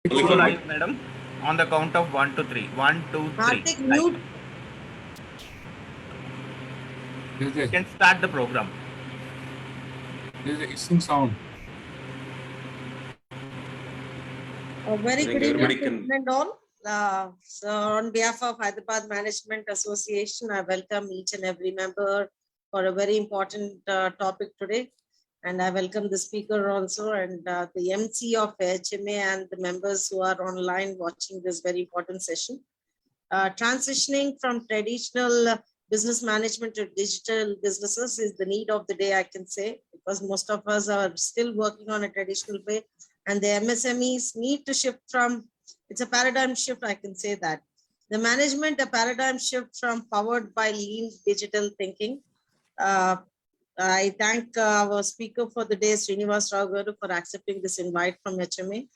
Only for live, madam. On the count of 1 to 3. 1, 2, 3. Karthik, mute. You can start the program. There is a hissing sound. A very good everybody evening and all. So on behalf of Hyderabad Management Association, I welcome each and every member for a very important topic today. And I welcome the speaker also and the MC of HMA and the members who are online watching this very important session. Transitioning from traditional business management to digital businesses is the need of the day, I can say, because most of us are still working on a traditional way, and the MSMEs need to shift from, it's a paradigm shift, I can say that. The management, a paradigm shift from powered by lean digital thinking. I thank our speaker for the day, Srinivas Rao Garu, for accepting this invite from HMA.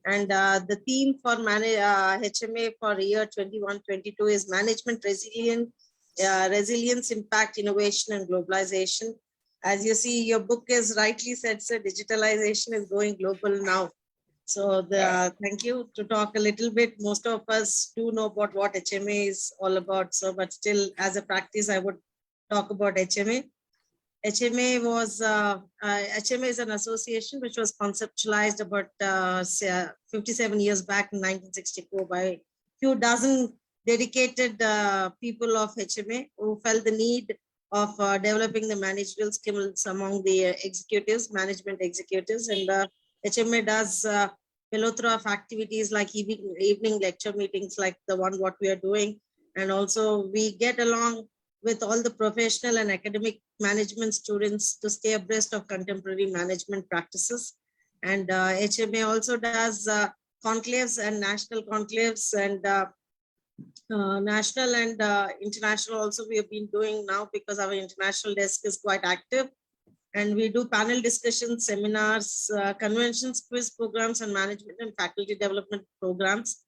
And the theme for HMA for year 21-22 is management resilience, impact, innovation, and globalization. As you see, your book is rightly said, sir, digitalization is going global now. So thank you to talk a little bit. Most of us do know about what HMA is all about. So, but still, as a practice, I would talk about HMA. HMA is an association which was conceptualized about 57 years back in 1964 by few dozen dedicated people of HMA who felt the need of developing the managerial skills among the executives, management executives. And HMA does plethora of activities like evening lecture meetings like the one what we are doing. And also we get along with all the professional and academic management students to stay abreast of contemporary management practices. And HMA also does conclaves and national conclaves, and national and international also we have been doing now because our international desk is quite active. And we do panel discussions, seminars, conventions, quiz programs, and management and faculty development programs.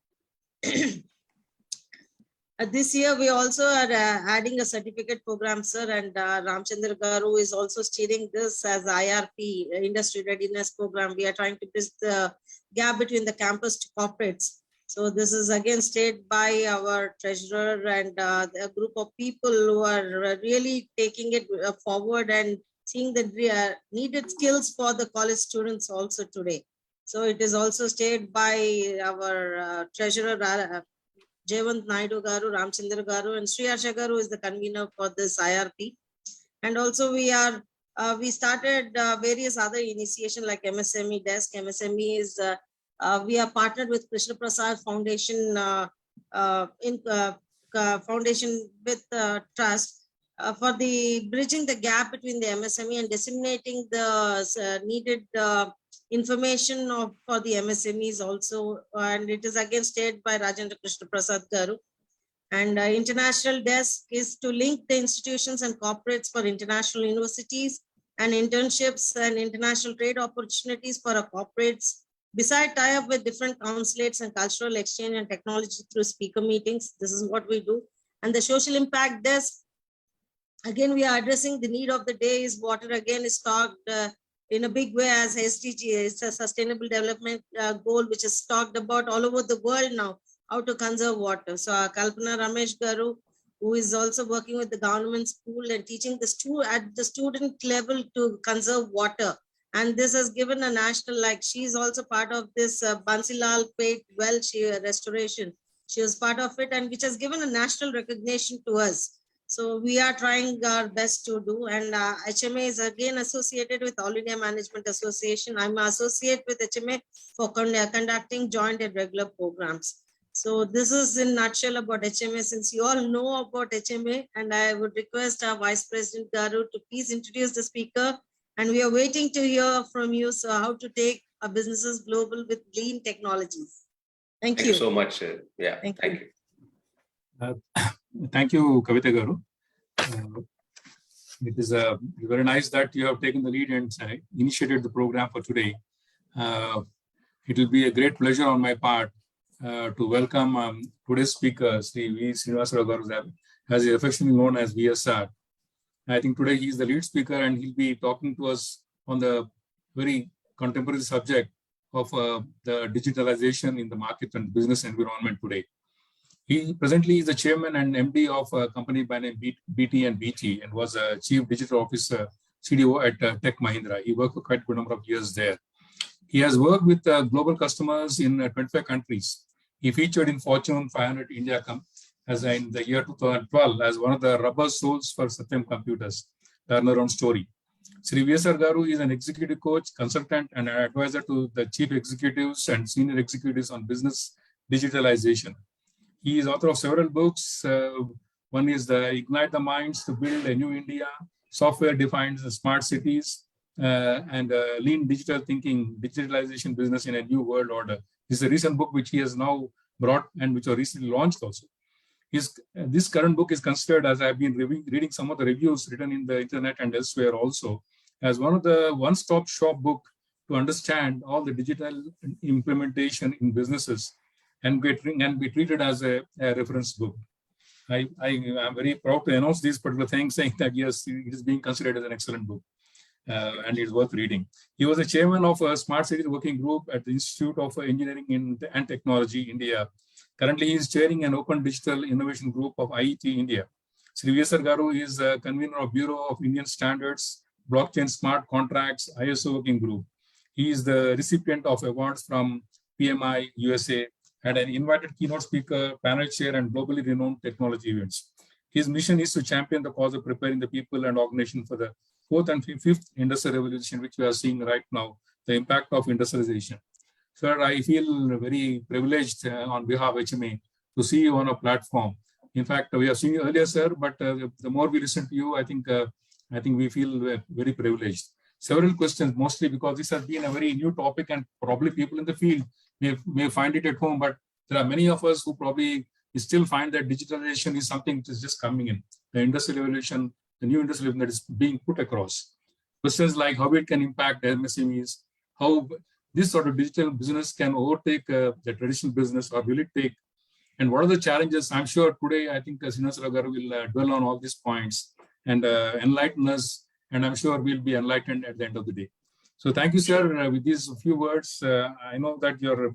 This year, we also are adding a certificate program, sir, and Ramchandra Garu is also steering this as IRP, Industry Readiness Program. We are trying to bridge the gap between the campus to corporates. So this is again stated by our treasurer and a group of people who are really taking it forward and seeing the needed skills for the college students also today. So it is also stated by our treasurer, Jayant Naidu Garu, Ramchandra Garu, and Sri Asha Garu is the convener for this IRP. And also we started various other initiation like MSME desk. MSME is, we are partnered with Krishna Prasad Foundation Foundation with Trust for the bridging the gap between the MSME and disseminating the needed information for the MSMEs also, and it is again stated by Rajendra Krishna Prasad Garu. And international desk is to link the institutions and corporates for international universities and internships and international trade opportunities for our corporates. Besides tie up with different consulates and cultural exchange and technology through speaker meetings, this is what we do. And the social impact desk, again, we are addressing the need of the day is water again is talked in a big way as SDG. It's a sustainable development goal which is talked about all over the world now, how to conserve water. So Kalpana Ramesh Garu, who is also working with the government school and teaching at the student level to conserve water. And this has given a national, like she's also part of this Bansilal Pet well restoration. She was part of it and which has given a national recognition to us. So we are trying our best to do, and HMA is again associated with All India Management Association. I'm an associate with HMA for conducting joint and regular programs. So this is in nutshell about HMA. Since you all know about HMA, and I would request our Vice President Garu to please introduce the speaker. And we are waiting to hear from you, so how to take our businesses global with lean technologies. Thank you. Thank you so much. Yeah, thank you. Thank you, Kavita Garu. It is very nice that you have taken the lead and initiated the program for today. It will be a great pleasure on my part to welcome today's speaker, Sri V. Srinivas Rao Garu, as he is affectionately known as VSR. I think today he is the lead speaker and he'll be talking to us on the very contemporary subject of the digitalization in the market and business environment today. He presently is the chairman and MD of a company by name BT and BT, and was a chief digital officer, CDO at Tech Mahindra. He worked for quite a good number of years there. He has worked with global customers in 25 countries. He featured in Fortune 500 India as in the year 2012 as one of the rubber soles for Satyam Computers, turnaround story. Sri V.S.R. Garu is an executive coach, consultant, and an advisor to the chief executives and senior executives on business digitalization. He is author of several books. One is the Ignite the Minds to Build a New India, Software Defines the Smart Cities, and Lean Digital Thinking, Digitalization Business in a New World Order. This is a recent book which he has now brought and which was recently launched also. This current book is considered, as I've been reading some of the reviews written in the internet and elsewhere also, as one of the one-stop shop book to understand all the digital implementation in businesses and be treated as a reference book. I am very proud to announce these particular things, saying that yes, it is being considered as an excellent book and it's worth reading. He was the chairman of a Smart Cities Working Group at the Institute of Engineering and Technology, India. Currently, he is chairing an open digital innovation group of IET India. Sri V.S.R. Garu is a convener of Bureau of Indian Standards, Blockchain Smart Contracts, ISO Working Group. He is the recipient of awards from PMI USA and an invited keynote speaker, panel chair, and globally renowned technology events. His mission is to champion the cause of preparing the people and organization for the fourth and fifth industrial revolution, which we are seeing right now, the impact of industrialization. Sir, I feel very privileged on behalf of HMA to see you on a platform. In fact, we have seen you earlier, sir, but the more we listen to you, I think we feel very privileged. Several questions, mostly because this has been a very new topic and probably people in the field may find it at home, but there are many of us who probably still find that digitalization is something which is just coming in. The industrial revolution, the new industrial revolution that is being put across. Questions like how it can impact MSMEs, how this sort of digital business can overtake the traditional business, or will it take, and what are the challenges? I'm sure today, I think Srinivasa Garu will dwell on all these points and enlighten us, and I'm sure we'll be enlightened at the end of the day. So thank you, sir. With these few words, I know that your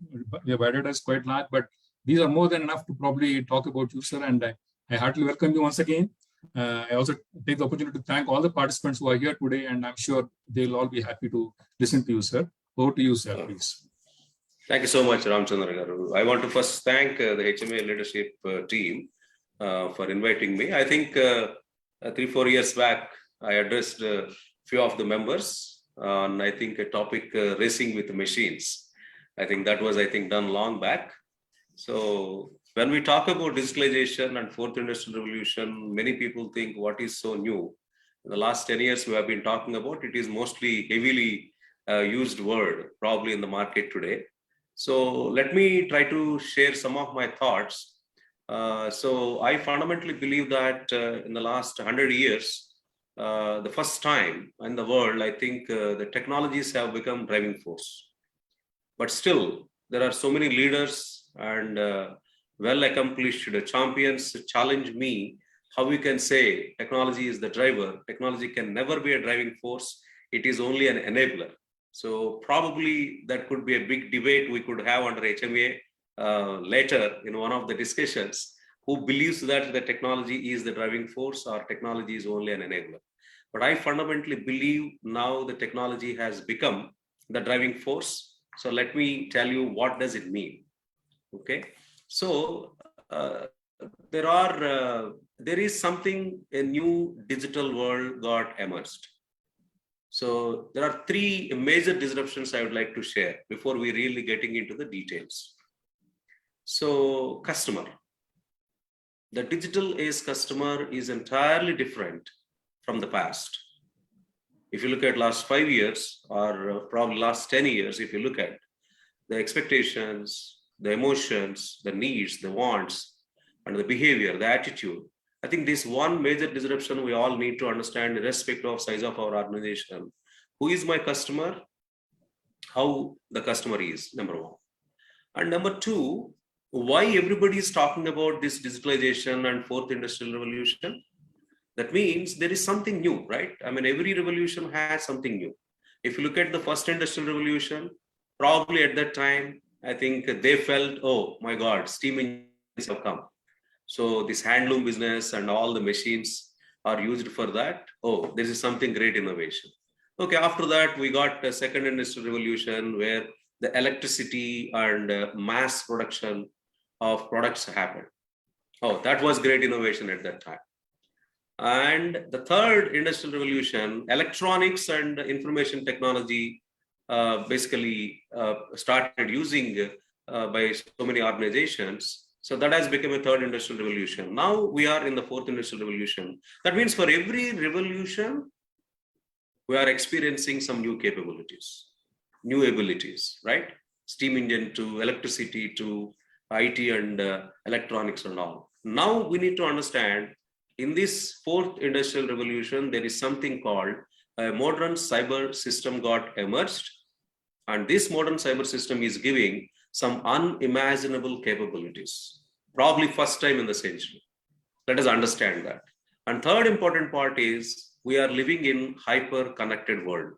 added is quite large, but these are more than enough to probably talk about you, sir, and I heartily welcome you once again. I also take the opportunity to thank all the participants who are here today, and I'm sure they'll all be happy to listen to you, sir. Over to you, sir, please. Thank you so much, Ramchandra Garu. I want to first thank the HMA leadership team for inviting me. I think 3-4 years back, I addressed a few of the members on, I think, a topic racing with machines. I think that was, done long back. So when we talk about digitalization and fourth industrial revolution, many people think what is so new. In the last 10 years, we have been talking about it is mostly heavily used word probably in the market today. So let me try to share some of my thoughts. So I fundamentally believe that in the last 100 years, the first time in the world, I think the technologies have become driving force. But still, there are so many leaders and well-accomplished champions challenge me how we can say technology is the driver. Technology can never be a driving force. It is only an enabler. So probably that could be a big debate we could have under HMA later in one of the discussions, who believes that the technology is the driving force or technology is only an enabler. But I fundamentally believe now the technology has become the driving force. So let me tell you, what does it mean? Okay. So there is something, a new digital world got emerged. So there are 3 major disruptions I would like to share before we really getting into the details. So customer, the digital age customer is entirely different from the past. If you look at last 5 years or probably last 10 years, if you look at the expectations, the emotions, the needs, the wants, and the behavior, the attitude, I think this one major disruption we all need to understand, irrespective of size of our organization. Who is my customer? How the customer is, number 1. And number 2, why everybody is talking about this digitalization and fourth industrial revolution? That means there is something new, right? I mean, every revolution has something new. If you look at the first industrial revolution, Probably at that time, I think they felt, oh my God, steam engines have come. So this handloom business and all the machines are used for that. Oh, this is something great innovation. Okay, after that, we got a second industrial revolution where the electricity and mass production of products happened. Oh, that was great innovation at that time. And the third industrial revolution, electronics and information technology basically started using by so many organizations. So that has become a third industrial revolution. Now we are in the fourth industrial revolution. That means for every revolution, we are experiencing some new capabilities, new abilities, right? Steam engine to electricity to IT and electronics and all. Now we need to understand in this fourth industrial revolution, there is something called a modern cyber system got emerged. And this modern cyber system is giving some unimaginable capabilities, probably first time in the century. Let us understand that. And third important part is we are living in hyper connected world.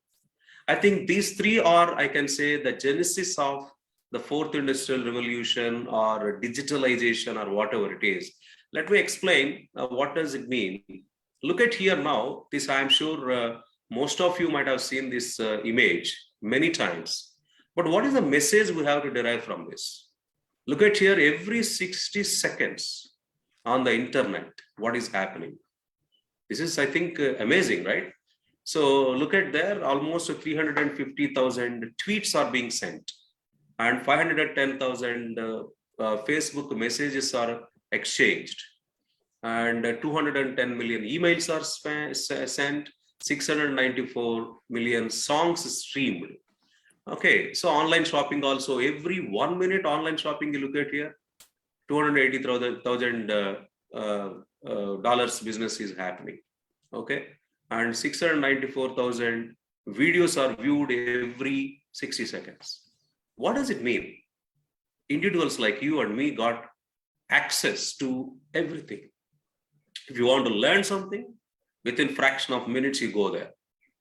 I think these three are, I can say, the genesis of the fourth industrial revolution or digitalization or whatever it is. Let me explain what does it mean. Look at here now. This I am sure most of you might have seen this image many times. But what is the message we have to derive from this? Look at here, every 60 seconds on the internet, what is happening? This is, I think, amazing, right? So look at there, almost 350,000 tweets are being sent and 510,000 Facebook messages are exchanged and 210 million emails are sent, 694 million songs streamed. Okay, so online shopping also, every 1 minute online shopping you look at here, $280,000 dollars business is happening. Okay, and 694,000 videos are viewed every 60 seconds. What does it mean? Individuals like you and me got access to everything. If you want to learn something, within fraction of minutes you go there.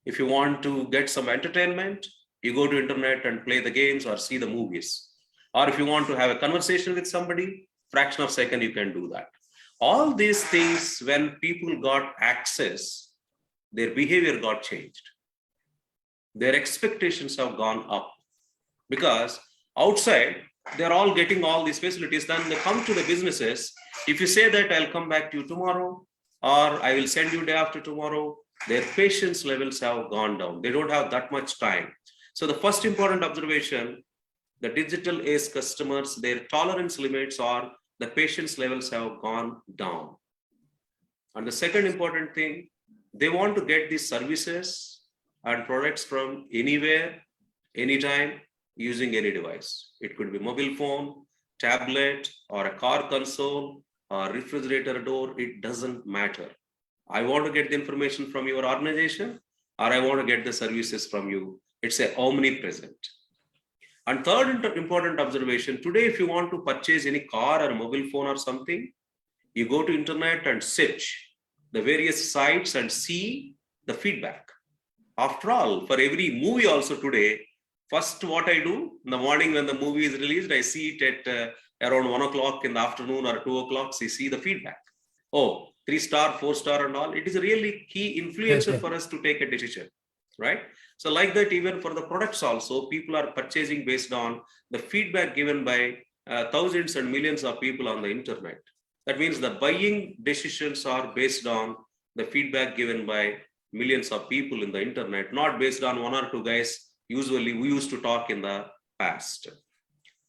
If you want to get some entertainment, you go to internet and play the games or see the movies. Or if you want to have a conversation with somebody, fraction of a second you can do that. All these things, when people got access, their behavior got changed. Their expectations have gone up because outside, they're all getting all these facilities. Then they come to the businesses. If you say that I'll come back to you tomorrow, or I will send you day after tomorrow, their patience levels have gone down. They don't have that much time. So the first important observation, the digital age customers, their tolerance limits or the patience levels have gone down. And the second important thing, they want to get these services and products from anywhere, anytime, using any device. It could be mobile phone, tablet, or a car console, or refrigerator door, it doesn't matter. I want to get the information from your organization, or I want to get the services from you. It's a omnipresent. And third important observation, today if you want to purchase any car or mobile phone or something, you go to internet and search the various sites and see the feedback. After all, for every movie also today, first what I do in the morning when the movie is released, I see it at around 1 o'clock in the afternoon or 2 o'clock, so you see the feedback. Oh, 3-star, 4-star and all. It is a really key influencer for us to take a decision, right? So like that, even for the products also, people are purchasing based on the feedback given by thousands and millions of people on the internet. That means the buying decisions are based on the feedback given by millions of people in the internet, not based on 1 or 2 guys. Usually we used to talk in the past.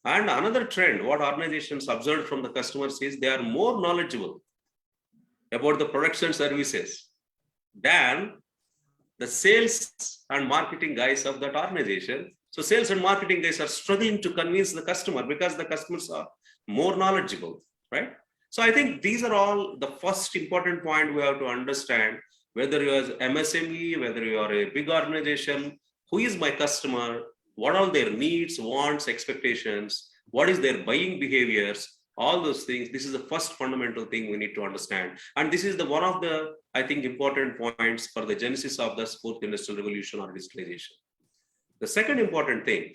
And another trend, what organizations observed from the customers is they are more knowledgeable about the products and services than the sales and marketing guys of that organization. So sales and marketing guys are struggling to convince the customer because the customers are more knowledgeable, right? So I think these are all the first important point we have to understand, whether you are MSME, whether you are a big organization, who is my customer, what are their needs, wants, expectations, what is their buying behaviors, all those things. This is the first fundamental thing we need to understand. And this is the one of the, I think, important points for the genesis of the fourth industrial revolution or digitalization. The second important thing,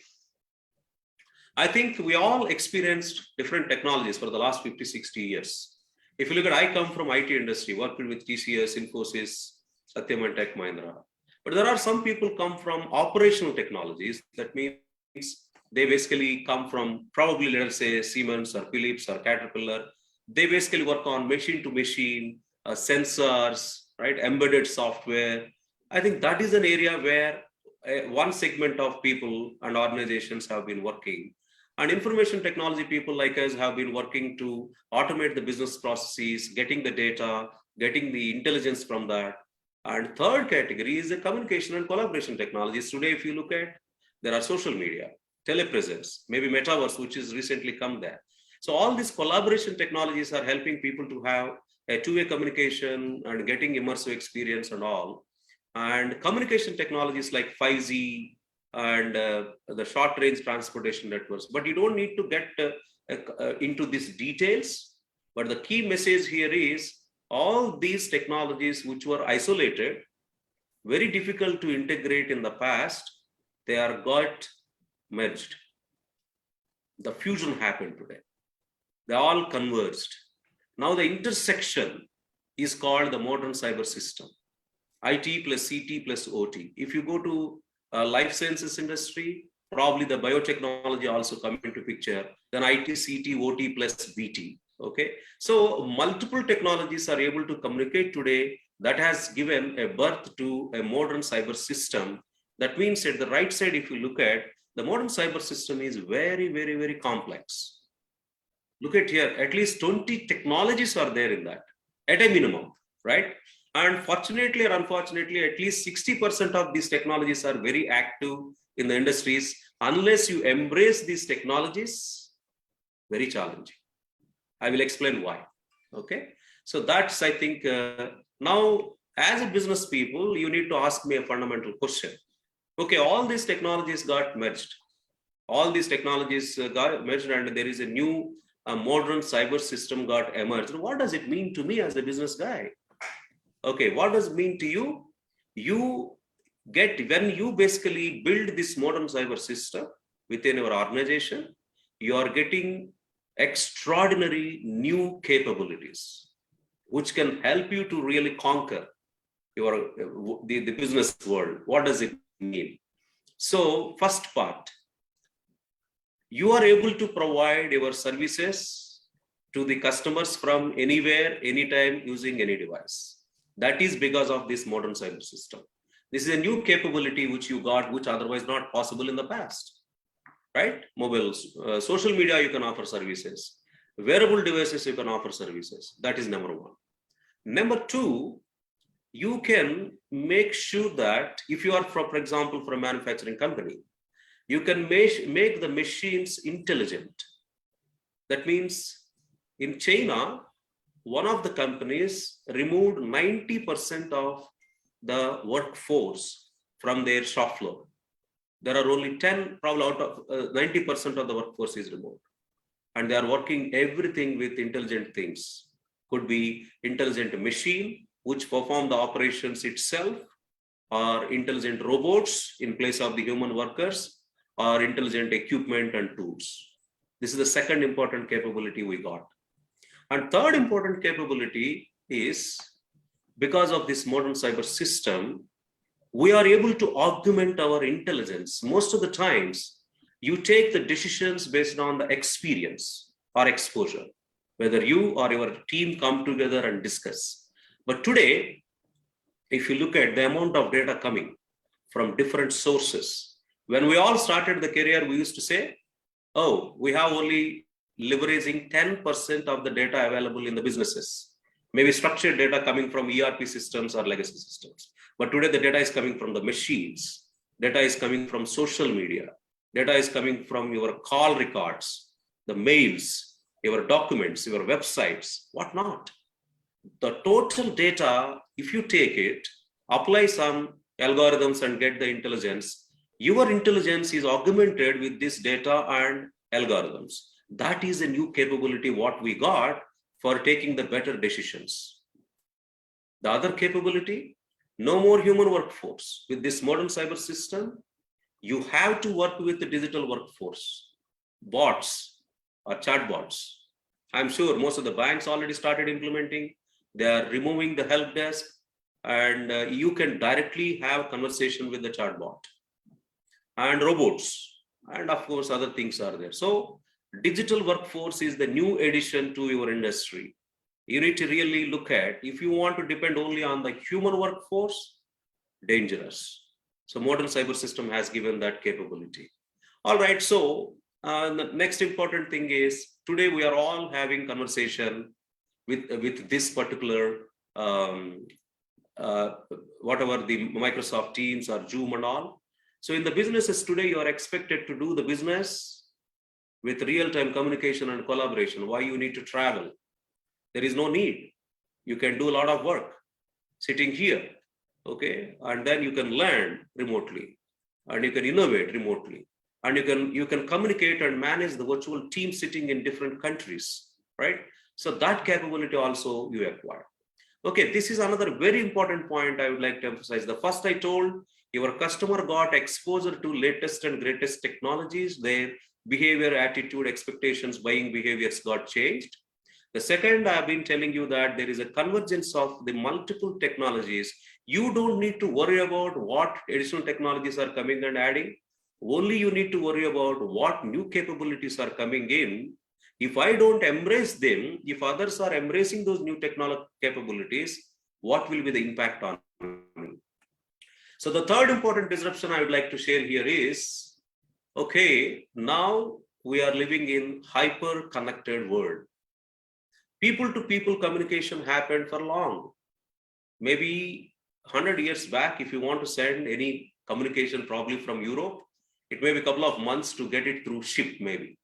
I think we all experienced different technologies for the last 50, 60 years. If you look at, I come from IT industry, worked with TCS, Infosys, Satyam and Tech Mahindra. But there are some people come from operational technologies. That means they basically come from probably, let us say, Siemens or Philips or Caterpillar. They basically work on machine to machine, sensors, right? Embedded software. I think that is an area where one segment of people and organizations have been working. And information technology people like us have been working to automate the business processes, getting the data, getting the intelligence from that. And third category is the communication and collaboration technologies. Today, if you look at, there are social media, telepresence, maybe metaverse, which is recently come there. So all these collaboration technologies are helping people to have a two-way communication and getting immersive experience and all. And communication technologies like 5G and the short-range transportation networks. But you don't need to get into these details. But the key message here is all these technologies which were isolated, very difficult to integrate in the past, they are got merged. The fusion happened today. They all converged. Now the intersection is called the modern cyber system. IT plus CT plus OT. If you go to life sciences industry, probably the biotechnology also come into picture, then IT, CT, OT plus BT. Okay, so multiple technologies are able to communicate today. That has given a birth to a modern cyber system. That means at the right side, if you look at, the modern cyber system is very, very, very complex. Look at here, at least 20 technologies are there in that, at a minimum, right? And fortunately or unfortunately, at least 60% of these technologies are very active in the industries. Unless you embrace these technologies, very challenging. I will explain why. Okay, so that's, I think, now as a business people, you need to ask me a fundamental question. Okay, all these technologies got merged. All these technologies got merged, and there is a new modern cyber system got emerged. What does it mean to me as a business guy? Okay, what does it mean to you? You get, when you basically build this modern cyber system within your organization, you are getting extraordinary new capabilities, which can help you to really conquer your the business world. What does it mean? So first part, you are able to provide your services to the customers from anywhere, anytime, using any device. That is because of this modern cyber system. This is a new capability which you got, which otherwise not possible in the past, right? Mobiles, social media, you can offer services. Wearable devices, you can offer services. That is number one. Number two, you can make sure that if you are, for example, for a manufacturing company, you can make the machines intelligent. That means in China, one of the companies removed 90% of the workforce from their shop floor. There are only 10, probably out of 90% of the workforce is removed. And they are working everything with intelligent things. Could be intelligent machine, which perform the operations itself, or intelligent robots in place of the human workers, or intelligent equipment and tools. This is the second important capability we got. And third important capability is, because of this modern cyber system, we are able to augment our intelligence. Most of the times, you take the decisions based on the experience or exposure, whether you or your team come together and discuss. But today, if you look at the amount of data coming from different sources, when we all started the career, we used to say, oh, we have only leveraging 10% of the data available in the businesses. Maybe structured data coming from ERP systems or legacy systems. But today the data is coming from the machines. Data is coming from social media. Data is coming from your call records, the mails, your documents, your websites, whatnot. The total data, if you take it, apply some algorithms and get the intelligence, your intelligence is augmented with this data and algorithms. That is a new capability what we got for taking the better decisions. The other capability, no more human workforce. With this modern cyber system, you have to work with the digital workforce. bots or chatbots. I'm sure most of the banks already started implementing. They are removing the help desk, and you can directly have conversation with the chatbot. And robots, and of course other things are there. So digital workforce is the new addition to your industry. You need to really look at, if you want to depend only on the human workforce, dangerous. So modern cyber system has given that capability. All right, so the next important thing is, today we are all having conversation with this particular whatever the Microsoft Teams or Zoom and all. So in the businesses today, you are expected to do the business with real-time communication and collaboration. Why you need to travel? There is no need. You can do a lot of work sitting here, okay? And then you can learn remotely, and you can innovate remotely, and you can communicate and manage the virtual team sitting in different countries, right? So that capability also you acquire. Okay, this is another very important point I would like to emphasize. The first I told, your customer got exposure to latest and greatest technologies, their behavior, attitude, expectations, buying behaviors got changed. The second, I've been telling you that there is a convergence of the multiple technologies. You don't need to worry about what additional technologies are coming and adding. Only you need to worry about what new capabilities are coming in. If I don't embrace them, if others are embracing those new technology capabilities, what will be the impact on me? So the third important disruption I would like to share here is, okay, now we are living in hyper-connected world. People-to-people communication happened for long. Maybe 100 years back, if you want to send any communication probably from Europe, it may be a couple of months to get it through ship maybe.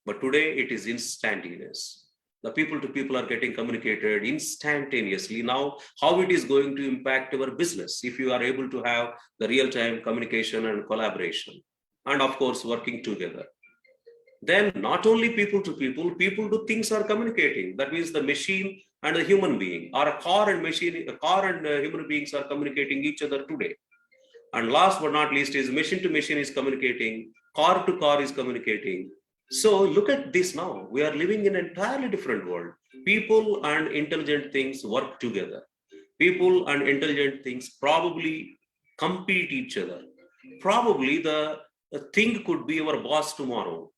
But today it is instantaneous. The people-to-people are getting communicated instantaneously. Now, how it is going to impact our business if you are able to have the real-time communication and collaboration, and of course, working together. Then not only people-to-people, people-to-things are communicating. That means the machine and the human being, or a car and human beings are communicating each other today. And last but not least is machine-to-machine is communicating, car-to-car is communicating. So look at this now. We are living in an entirely different world. People and intelligent things work together. People and intelligent things probably compete each other. Probably the thing could be our boss tomorrow.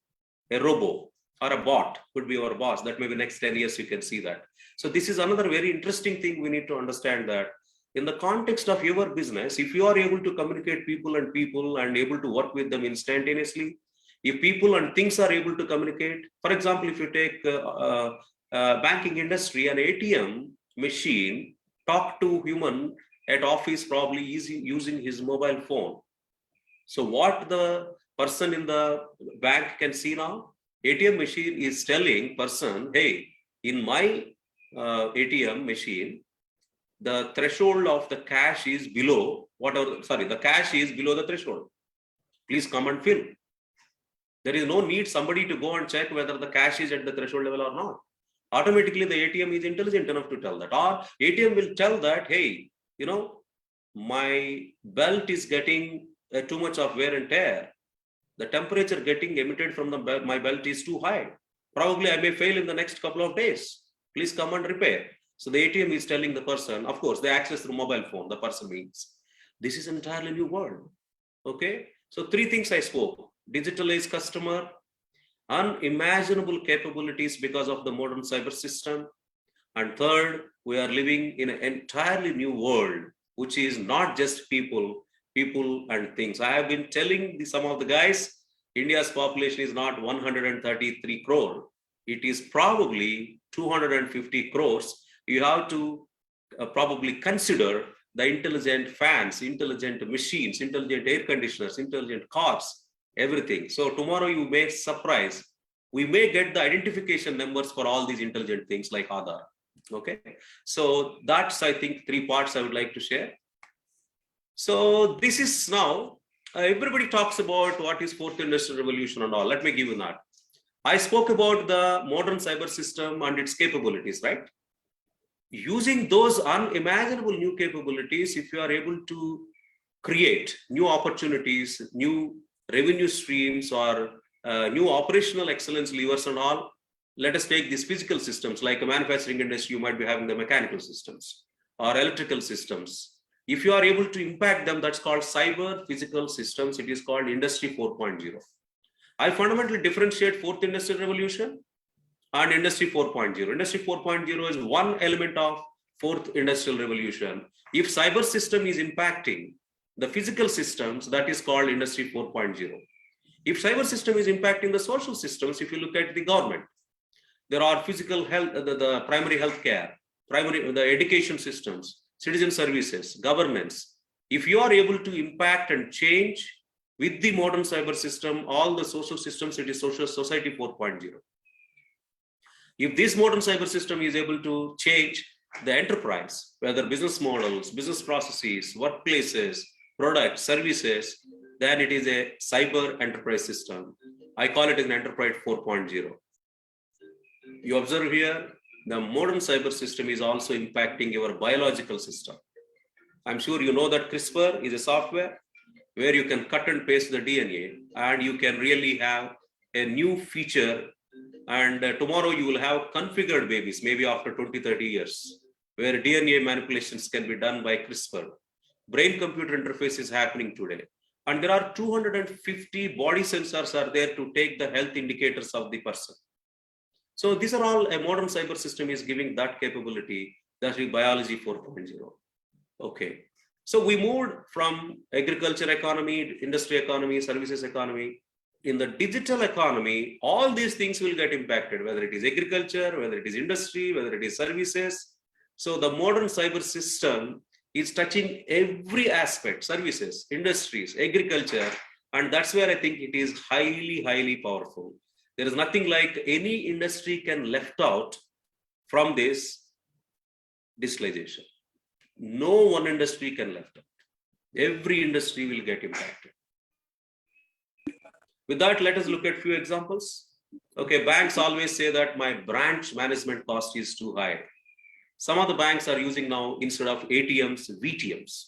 A robot or a bot could be our boss. That maybe next 10 years you can see that. So this is another very interesting thing we need to understand, that in the context of your business, if you are able to communicate people and able to work with them instantaneously, if people and things are able to communicate, for example, if you take banking industry, an ATM machine talk to human at office probably using his mobile phone. So what the person in the bank can see now, ATM machine is telling person, hey, in my ATM machine, the threshold of the cash is below the cash is below the threshold. Please come and fill. There is no need somebody to go and check whether the cash is at the threshold level or not. Automatically, the ATM is intelligent enough to tell that. Or ATM will tell that, hey, you know, my belt is getting too much of wear and tear. The temperature getting emitted from my belt is too high. Probably I may fail in the next couple of days. Please come and repair. So the ATM is telling the person, of course, they access through mobile phone, the person means. This is an entirely new world. Okay. So three things I spoke. Digitalized customer, unimaginable capabilities because of the modern cyber system. And third, we are living in an entirely new world, which is not just people and things. I have been telling some of the guys, India's population is not 133 crore. It is probably 250 crores. You have to probably consider the intelligent fans, intelligent machines, intelligent air conditioners, intelligent cars, everything. So tomorrow you may surprise, we may get the identification numbers for all these intelligent things like Aadhaar. Okay, so that's, I think, three parts I would like to share. So this is now, everybody talks about what is fourth industrial revolution and all. Let me give you that. I spoke about the modern cyber system and its capabilities, right? Using those unimaginable new capabilities, if you are able to create new opportunities, new revenue streams, or new operational excellence levers and all. Let us take these physical systems, like a manufacturing industry, you might be having the mechanical systems or electrical systems. If you are able to impact them, that's called cyber physical systems. It is called Industry 4.0. I fundamentally differentiate fourth industrial revolution and Industry 4.0. Industry 4.0 is one element of fourth industrial revolution. If cyber system is impacting the physical systems, that is called Industry 4.0. If cyber system is impacting the social systems, if you look at the government, there are physical health, the primary health care, the education systems, citizen services, governance. If you are able to impact and change with the modern cyber system, all the social systems, it is social society 4.0. If this modern cyber system is able to change the enterprise, whether business models, business processes, workplaces, products, services, then it is a cyber enterprise system. I call it an enterprise 4.0. You observe here, the modern cyber system is also impacting your biological system. I'm sure you know that CRISPR is a software where you can cut and paste the DNA and you can really have a new feature. And tomorrow you will have configured babies, maybe after 20-30 years, where DNA manipulations can be done by CRISPR. Brain-computer interface is happening today. And there are 250 body sensors are there to take the health indicators of the person. So these are all, a modern cyber system is giving that capability. That is biology 4.0. Okay. So we moved from agriculture economy, industry economy, services economy. In the digital economy, all these things will get impacted, whether it is agriculture, whether it is industry, whether it is services. So the modern cyber system is touching every aspect, services, industries, agriculture. And that's where I think it is highly, highly powerful. There is nothing like any industry can left out from this digitalization. No one industry can left out. Every industry will get impacted. With that, let us look at few examples. Okay, banks always say that my branch management cost is too high. Some of the banks are using now, instead of ATMs, VTMs,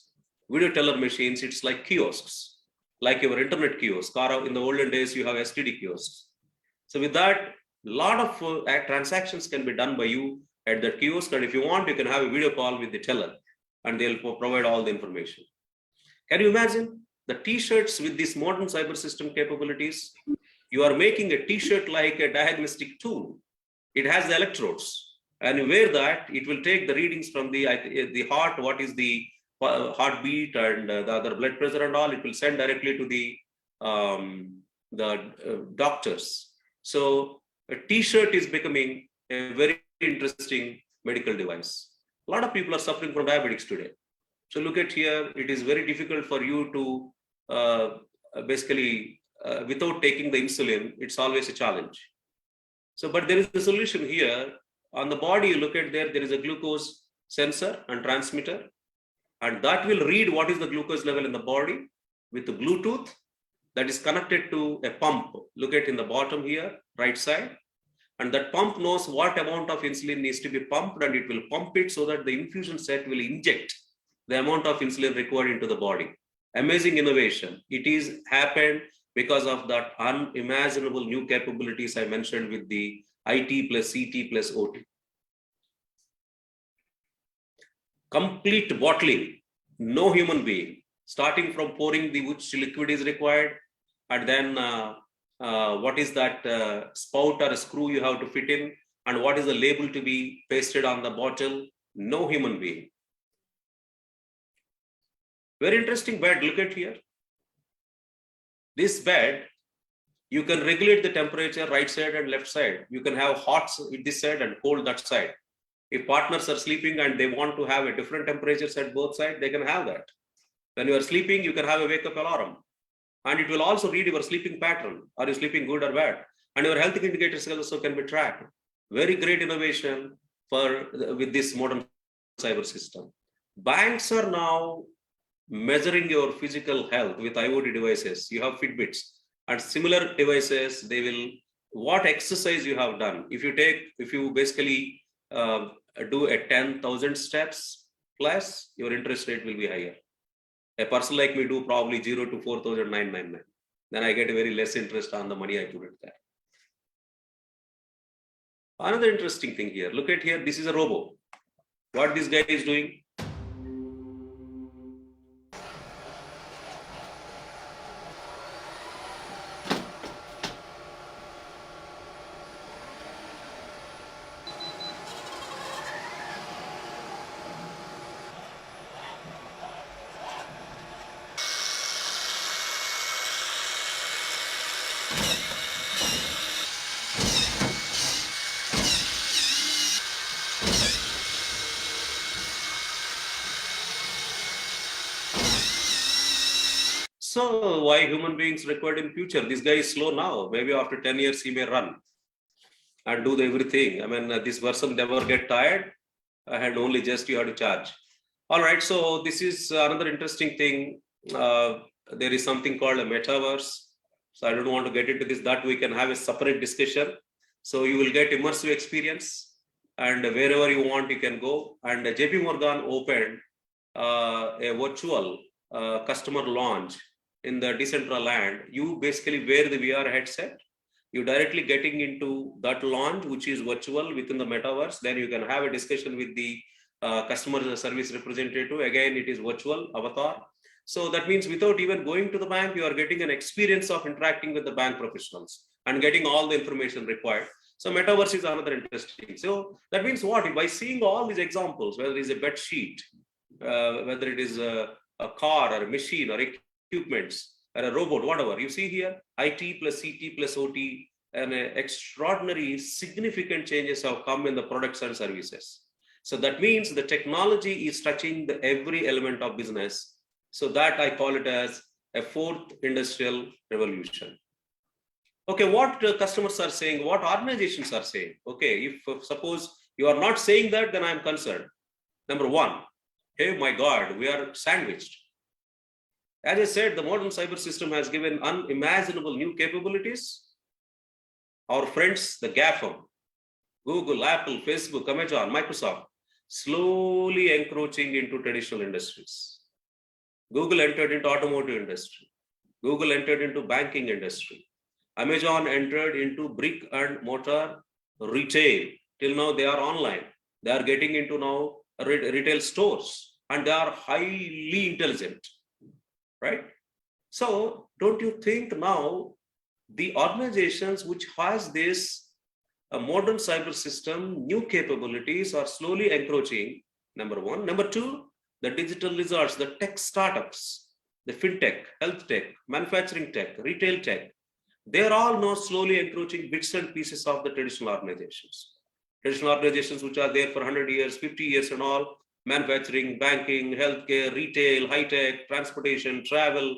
video teller machines. It's like kiosks, like your internet kiosk, or in the olden days, you have STD kiosks. So with that, a lot of transactions can be done by you at that kiosk. And if you want, you can have a video call with the teller and they'll provide all the information. Can you imagine the t-shirts with these modern cyber system capabilities? You are making a t-shirt like a diagnostic tool. It has the electrodes. And you wear that, it will take the readings from the heart, what is the heartbeat and the other blood pressure and all. It will send directly to the doctors. So a t-shirt is becoming a very interesting medical device. A lot of people are suffering from diabetics today. So look at here, it is very difficult for you to without taking the insulin, it's always a challenge. So, but there is a solution here. On the body, you look at there is a glucose sensor and transmitter, and that will read what is the glucose level in the body with the Bluetooth that is connected to a pump. Look at in the bottom here, right side. And that pump knows what amount of insulin needs to be pumped, and it will pump it so that the infusion set will inject the amount of insulin required into the body. Amazing innovation. It is happened because of that unimaginable new capabilities I mentioned with the IT plus CT plus OT. Complete bottling, no human being, starting from pouring the which liquid is required, and then what is that spout or a screw you have to fit in, and what is the label to be pasted on the bottle, no human being. Very interesting bed, look at here. This bed, you can regulate the temperature right side and left side. You can have hot this side and cold that side. If partners are sleeping and they want to have a different temperatures at both sides, they can have that. When you are sleeping, you can have a wake up alarm. And it will also read your sleeping pattern. Are you sleeping good or bad? And your health indicators also can be tracked. Very great innovation with this modern cyber system. Banks are now measuring your physical health with IoT devices. You have Fitbits and similar devices. They will, what exercise you have done. If you basically do a 10,000 steps plus, your interest rate will be higher. A person like me do probably 0 to 4,999. then I get a very less interest on the money I put it there. Another interesting thing here, look at here, this is a robo. What this guy is doing? So why human beings required in future? This guy is slow now. Maybe after 10 years, he may run and do everything. I mean, this person never get tired and only just you have to charge. All right, so this is another interesting thing. There is something called a metaverse. So I don't want to get into this, that we can have a separate discussion. So you will get immersive experience and wherever you want, you can go. And JP Morgan opened a virtual customer launch in the Decentraland. You basically wear the VR headset. You directly getting into that launch, which is virtual within the metaverse. Then you can have a discussion with the customer service representative. Again, it is virtual avatar. So that means without even going to the bank, you are getting an experience of interacting with the bank professionals and getting all the information required. So metaverse is another interesting. So that means what? By seeing all these examples, whether it is a bed sheet, whether it is a car or a machine or equipments or a robot, whatever you see here, IT plus CT plus OT, and extraordinary significant changes have come in the products and services. So that means the technology is touching every element of business. So that I call it as a fourth industrial revolution. Okay, what customers are saying, what organizations are saying. Okay, if suppose you are not saying that, then I am concerned. Number one, hey, my God, we are sandwiched. As I said, the modern cyber system has given unimaginable new capabilities. Our friends, the GAFAM, Google, Apple, Facebook, Amazon, Microsoft, slowly encroaching into traditional industries. Google entered into automotive industry. Google entered into banking industry. Amazon entered into brick and mortar retail. Till now, they are online. They are getting into now retail stores, and they are highly intelligent, right? So don't you think now the organizations which has this modern cyber system, new capabilities are slowly encroaching, number one. Number two, the digital lizards, the tech startups, the fintech, health tech, manufacturing tech, retail tech, they're all now slowly encroaching bits and pieces of the traditional organizations. Traditional organizations which are there for 100 years, 50 years and all, manufacturing, banking, healthcare, retail, high tech, transportation, travel,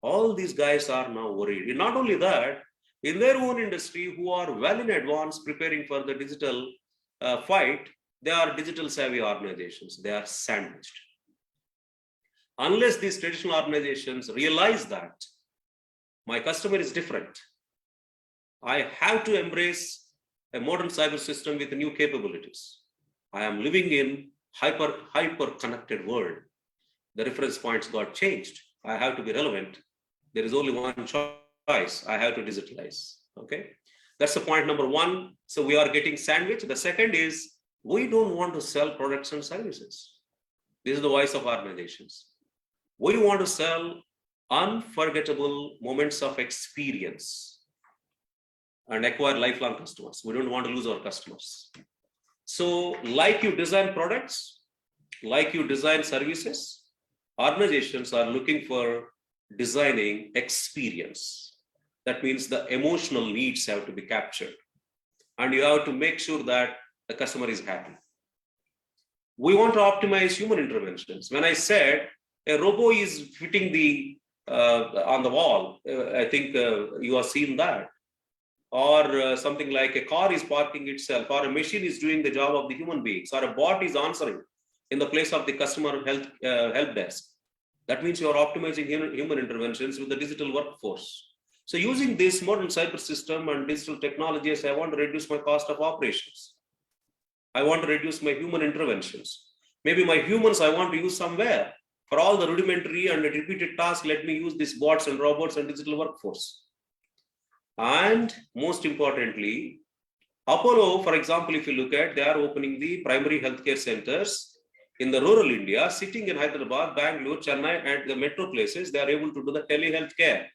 all these guys are now worried. And not only that, in their own industry, who are well in advance preparing for the digital fight, they are digital savvy organizations. They are sandwiched. Unless these traditional organizations realize that my customer is different, I have to embrace a modern cyber system with new capabilities. I am living in hyper connected world. The reference points got changed. I have to be relevant. There is only one choice. I have to digitalize. Okay, that's the point number one. So we are getting sandwiched. The second is we don't want to sell products and services. This is the voice of organizations. We want to sell unforgettable moments of experience and acquire lifelong customers. We don't want to lose our customers. So like you design products, like you design services, organizations are looking for designing experience. That means the emotional needs have to be captured. And you have to make sure that the customer is happy. We want to optimize human interventions. When I said a robo is fitting the on the wall, I think you have seen that. Or something like a car is parking itself, or a machine is doing the job of the human beings, or a bot is answering in the place of the customer help desk. That means you are optimizing human interventions with the digital workforce. So using this modern cyber system and digital technologies, I want to reduce my cost of operations. I want to reduce my human interventions. Maybe my humans I want to use somewhere. For all the rudimentary and repeated tasks, let me use these bots and robots and digital workforce. And most importantly, Apollo, for example, if you look at, they are opening the primary healthcare centers in the rural India, sitting in Hyderabad, Bangalore, Chennai, and the metro places, they are able to do the telehealth care.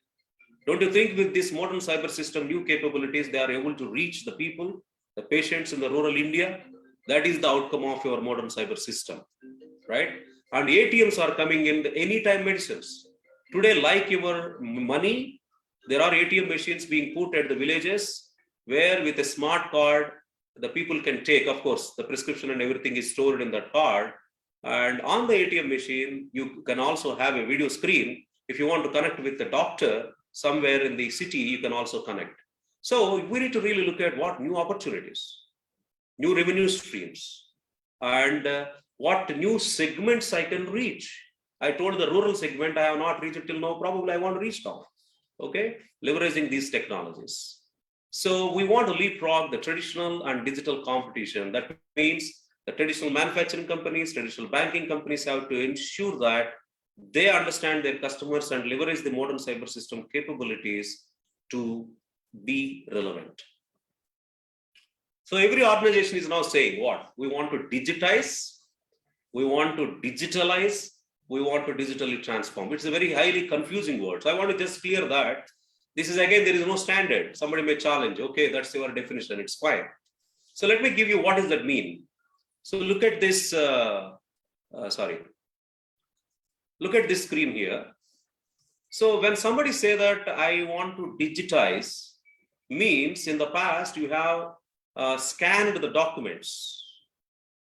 Don't you think with this modern cyber system, new capabilities, they are able to reach the people, the patients in the rural India? That is the outcome of your modern cyber system, right? And ATMs are coming in the anytime medicines. Today, like your money, there are ATM machines being put at the villages where with a smart card, the people can take, of course, the prescription and everything is stored in that card. And on the ATM machine, you can also have a video screen. If you want to connect with the doctor somewhere in the city, you can also connect. So we need to really look at what new opportunities, new revenue streams, and what new segments I can reach. I told the rural segment I have not reached till now, probably I want to reach now, okay? Leveraging these technologies. So we want to leapfrog the traditional and digital competition. That means the traditional manufacturing companies, traditional banking companies have to ensure that they understand their customers and leverage the modern cyber system capabilities to be relevant. So every organization is now saying what? We want to digitize, we want to digitalize, we want to digitally transform. It's a very highly confusing word. So I want to just clear that. This is again, there is no standard. Somebody may challenge, okay, that's your definition, it's fine. So let me give you what does that mean. So look at this, look at this screen here. So when somebody say that I want to digitize, means in the past you have scanned the documents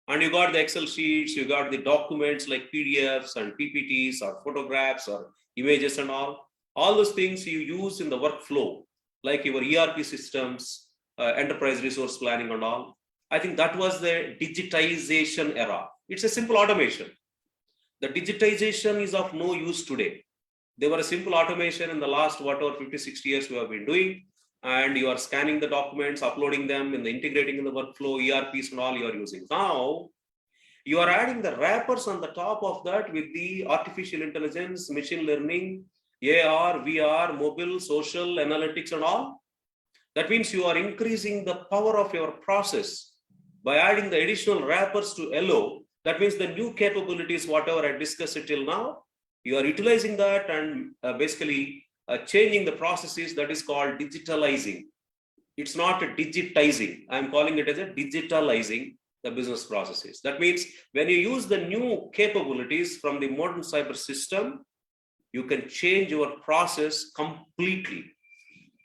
and you got the Excel sheets, you got the documents like PDFs and PPTs or photographs or images and all those things you use in the workflow, like your ERP systems, enterprise resource planning and all. I think that was the digitization era. It's a simple automation. The digitization is of no use today. They were a simple automation in the last whatever 50, 60 years we have been doing. And you are scanning the documents, uploading them in the integrating in the workflow, ERPs and all you are using. Now, you are adding the wrappers on the top of that with the artificial intelligence, machine learning, AR, VR, mobile, social, analytics and all. That means you are increasing the power of your process by adding the additional wrappers to LO. That means the new capabilities, whatever I discussed till now, you are utilizing that and basically changing the processes. That is called digitalizing. It's not a digitizing. I'm calling it as a digitalizing the business processes. That means when you use the new capabilities from the modern cyber system, you can change your process completely.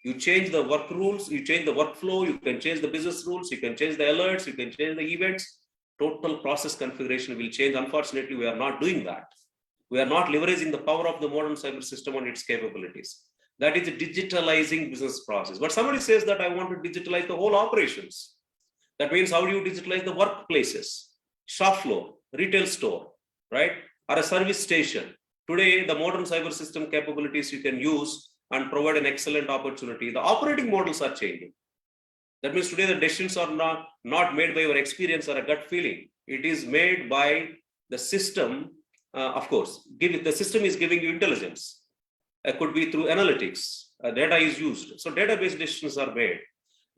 You change the work rules, you change the workflow, you can change the business rules, you can change the alerts, you can change the events. Total process configuration will change. Unfortunately, we are not doing that. We are not leveraging the power of the modern cyber system and its capabilities. That is a digitalizing business process. But somebody says that I want to digitalize the whole operations. That means how do you digitalize the workplaces, shop floor, retail store, right? Or a service station. Today, the modern cyber system capabilities you can use and provide an excellent opportunity. The operating models are changing. That means today the decisions are not made by your experience or a gut feeling. It is made by the system. Of course, the system is giving you intelligence. It could be through analytics. Data is used. So database decisions are made.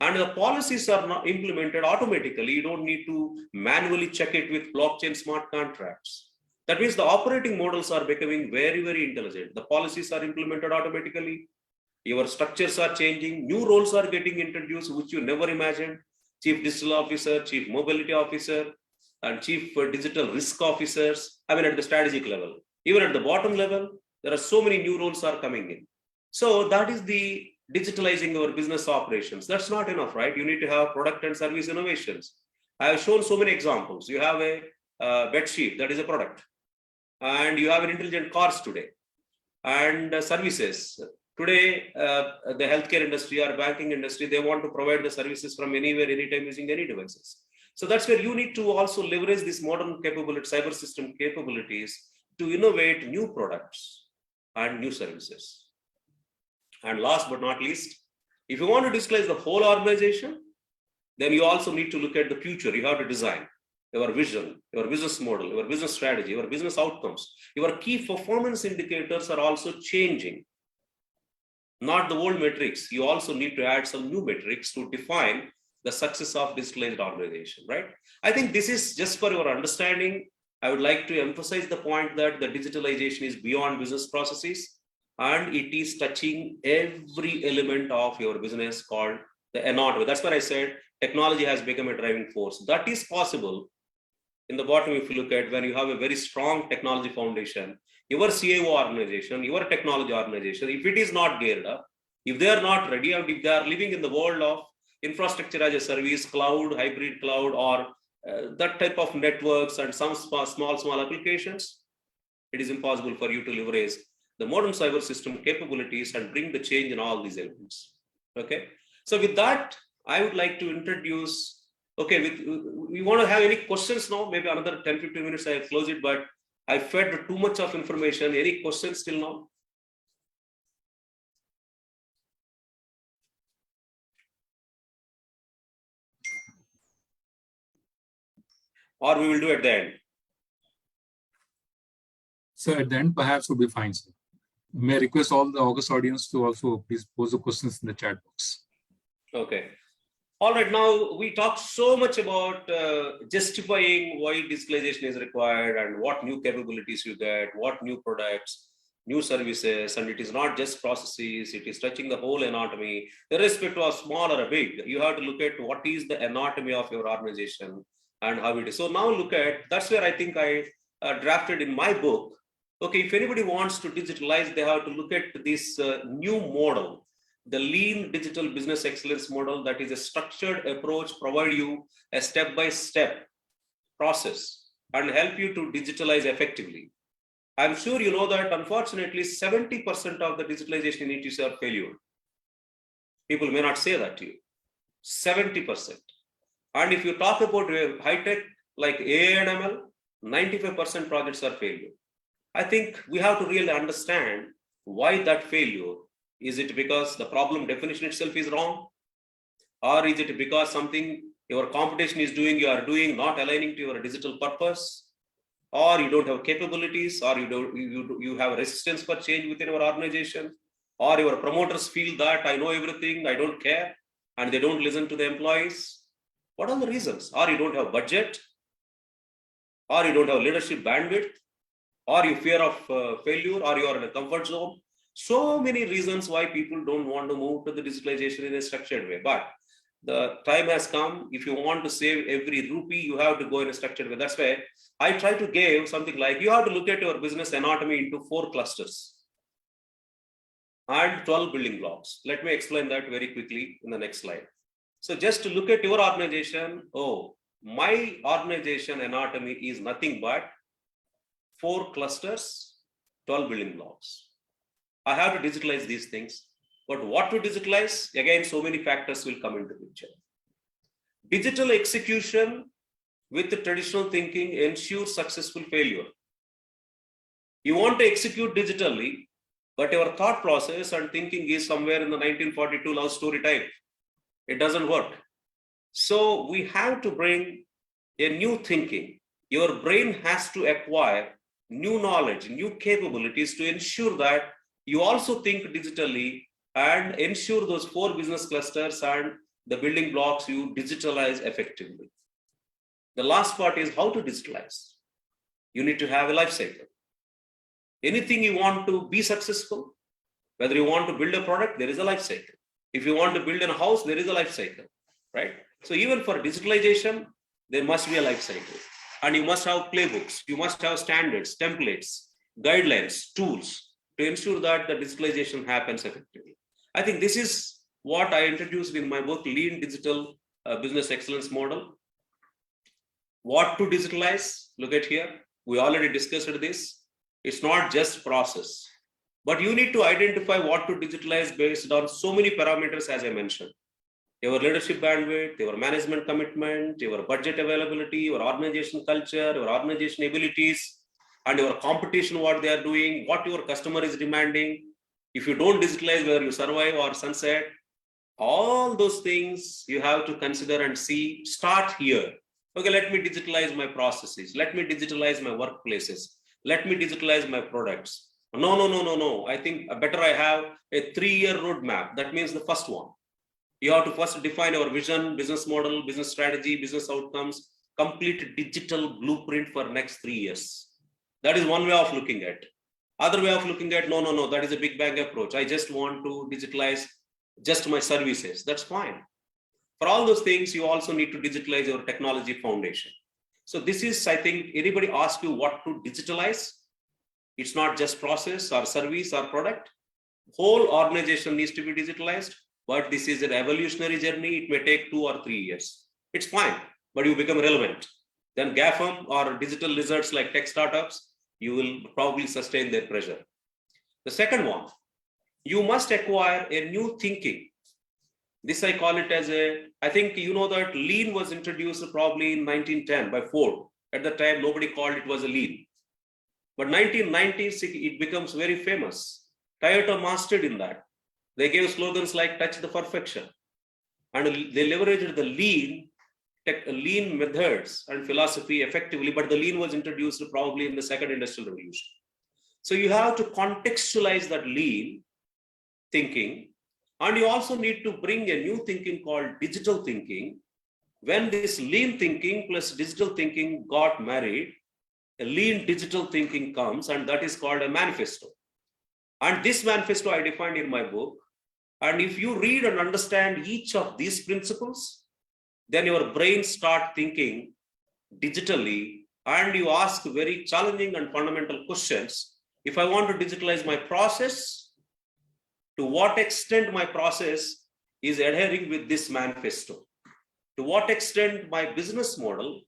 And the policies are not implemented automatically. You don't need to manually check it with blockchain smart contracts. That means the operating models are becoming very, very intelligent. The policies are implemented automatically. Your structures are changing. New roles are getting introduced, which you never imagined. Chief Digital Officer, Chief Mobility Officer, and Chief Digital Risk Officers. I mean, at the strategic level. Even at the bottom level, there are so many new roles are coming in. So that is the digitalizing our business operations. That's not enough, right? You need to have product and service innovations. I have shown so many examples. You have a bed sheet, that is a product. And you have an intelligent cars today. And services. Today, the healthcare industry or banking industry, they want to provide the services from anywhere, anytime using any devices. So that's where you need to also leverage this modern capability, cyber system capabilities to innovate new products and new services. And last but not least, if you want to digitalize the whole organization, then you also need to look at the future. You have to design. your vision, your business model, your business strategy, your business outcomes, your key performance indicators are also changing. Not the old metrics. You also need to add some new metrics to define the success of digitalized organization, right? I think this is just for your understanding. I would like to emphasize the point that the digitalization is beyond business processes and it is touching every element of your business called the anatomy. That's why I said technology has become a driving force. That is possible. In the bottom, if you look at when you have a very strong technology foundation, your CIO organization, your technology organization, if it is not geared up, if they are not ready, and if they are living in the world of infrastructure as a service, cloud, hybrid cloud, or that type of networks and some small applications, it is impossible for you to leverage the modern cyber system capabilities and bring the change in all these elements. Okay. So with that, I would like to introduce, okay, we want to have any questions now, maybe another 10-15 minutes, I'll close it, but I fed too much of information. Any questions till now? Or we will do at the end. So at the end, perhaps would be fine, sir. May I request all the August audience to also please pose the questions in the chat box. Okay. All right. Now we talked so much about justifying why digitalization is required and what new capabilities you get, what new products, new services, and it is not just processes, it is touching the whole anatomy, irrespective of small or big. You have to look at what is the anatomy of your organization and how it is. So now look at, that's where I think I drafted in my book. Okay, if anybody wants to digitalize, they have to look at this new model, the lean digital business excellence model, that is a structured approach, provide you a step-by-step process and help you to digitalize effectively. I'm sure you know that unfortunately 70% of the digitalization initiatives are failure. People may not say that to you. 70%. And if you talk about high-tech like AI and ML, 95% projects are failure. I think we have to really understand why that failure. Is it because the problem definition itself is wrong? Or is it because something your competition is doing, you are doing, not aligning to your digital purpose? Or you don't have capabilities, or you have resistance for change within your organization? Or your promoters feel that I know everything, I don't care, and they don't listen to the employees? What are the reasons? Or you don't have budget? Or you don't have leadership bandwidth? Or you fear of failure, or you are in a comfort zone? So many reasons why people don't want to move to the digitalization in a structured way. But the time has come. If you want to save every rupee, you have to go in a structured way. That's why I try to give something like, you have to look at your business anatomy into 4 clusters and 12 building blocks. Let me explain that very quickly in the next slide. So just to look at your organization, oh, my organization anatomy is nothing but 4 clusters, 12 building blocks. I have to digitalize these things. But what to digitalize? Again, so many factors will come into the picture. Digital execution with the traditional thinking ensures successful failure. You want to execute digitally, but your thought process and thinking is somewhere in the 1942 love story type. It doesn't work. So we have to bring a new thinking. Your brain has to acquire new knowledge, new capabilities to ensure that you also think digitally and ensure those 4 business clusters and the building blocks you digitalize effectively. The last part is how to digitalize. You need to have a life cycle. Anything you want to be successful, whether you want to build a product, there is a life cycle. If you want to build a house, there is a life cycle, right? So even for digitalization, there must be a life cycle. And you must have playbooks. You must have standards, templates, guidelines, tools to ensure that the digitalization happens effectively. I think this is what I introduced in my book, Lean Digital Business Excellence Model. What to digitalize? Look at here. We already discussed this. It's not just process, but you need to identify what to digitalize based on so many parameters, as I mentioned. Your leadership bandwidth, your management commitment, your budget availability, your organization culture, your organization abilities, and your competition, what they are doing, what your customer is demanding. If you don't digitalize, whether you survive or sunset, all those things you have to consider and see. Start here. Okay, let me digitalize my processes. Let me digitalize my workplaces. Let me digitalize my products. No. I think better I have a 3-year roadmap. That means the first one. You have to first define our vision, business model, business strategy, business outcomes, complete digital blueprint for next 3 years. That is one way of looking at. Other way of looking at, no, that is a big bang approach. I just want to digitalize just my services. That's fine. For all those things, you also need to digitalize your technology foundation. So this is, I think, anybody asks you what to digitalize, it's not just process or service or product. Whole organization needs to be digitalized, but this is an evolutionary journey. It may take 2 or 3 years. It's fine, but you become relevant. Then GAFAM or digital lizards like tech startups, you will probably sustain their pressure. The second one, you must acquire a new thinking. This I call it as I think you know that lean was introduced probably in 1910 by Ford. At the time, nobody called it was a lean. But 1990s, it becomes very famous. Toyota mastered in that. They gave slogans like touch the perfection. And they leveraged the lean methods and philosophy effectively, but the lean was introduced probably in the second industrial revolution. So you have to contextualize that lean thinking. And you also need to bring a new thinking called digital thinking. When this lean thinking plus digital thinking got married, a lean digital thinking comes, and that is called a manifesto. And this manifesto I defined in my book. And if you read and understand each of these principles, then your brain starts thinking digitally, and you ask very challenging and fundamental questions. If I want to digitalize my process, to what extent my process is adhering with this manifesto? To what extent my business model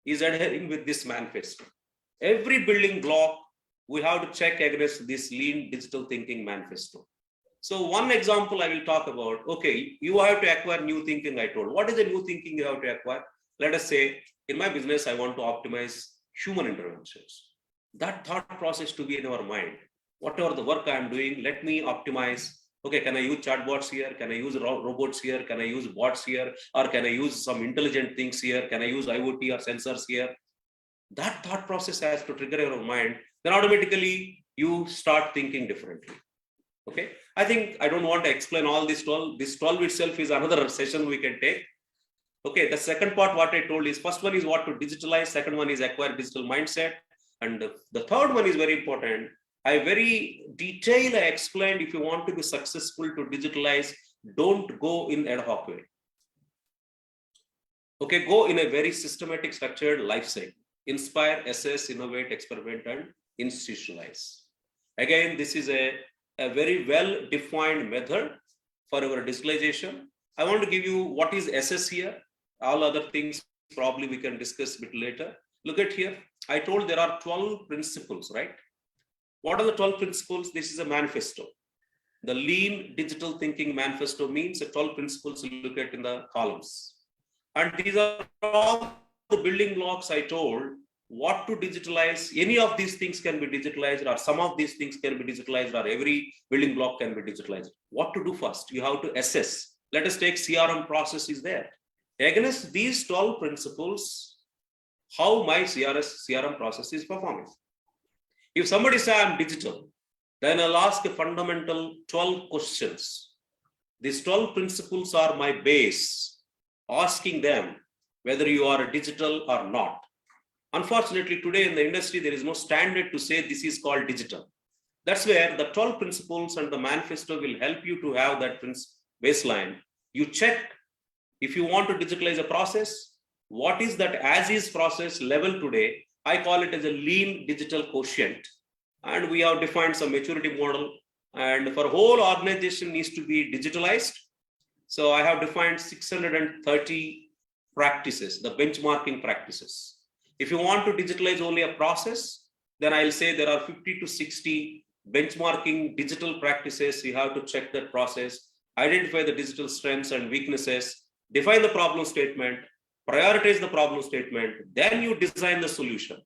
is adhering with this manifesto? Every building block, we have to check against this lean digital thinking manifesto. So one example I will talk about, okay, you have to acquire new thinking, I told. What is the new thinking you have to acquire? Let us say, in my business, I want to optimize human interventions. That thought process to be in our mind. Whatever the work I am doing, let me optimize. Okay, can I use chatbots here? Can I use robots here? Can I use bots here? Or can I use some intelligent things here? Can I use IoT or sensors here? That thought process has to trigger your mind. Then automatically you start thinking differently. Okay, I think I don't want to explain all this 12. This 12 itself is another session we can take. Okay, the second part, what I told is, first one is what to digitalize. Second one is acquire digital mindset. And the third one is very important. I very detailed, I explained, if you want to be successful to digitalize, don't go in ad hoc way. Okay, go in a very systematic, structured life cycle. Inspire, assess, innovate, experiment, and institutionalize. Again, this is a very well-defined method for our digitalization. I want to give you what is assess here. All other things probably we can discuss a bit later. Look at here. I told there are 12 principles, right? What are the 12 principles? This is a manifesto. The lean digital thinking manifesto means the 12 principles you look at in the columns. And these are all the building blocks I told. What to digitalize, any of these things can be digitalized, or some of these things can be digitalized, or every building block can be digitalized. What to do first? You have to assess. Let us take CRM process is there. Against these 12 principles, how my CRM process is performing. If somebody says I'm digital, then I'll ask a fundamental 12 questions. These 12 principles are my base, asking them whether you are digital or not. Unfortunately, today in the industry, there is no standard to say this is called digital. That's where the 12 principles and the manifesto will help you to have that baseline. You check if you want to digitalize a process, what is that as is process level today? I call it as a lean digital quotient. And we have defined some maturity model. And for whole organization needs to be digitalized. So I have defined 630 practices, the benchmarking practices. If you want to digitalize only a process, then I'll say there are 50 to 60 benchmarking digital practices. You have to check that process, identify the digital strengths and weaknesses, define the problem statement, prioritize the problem statement, then you design the solution.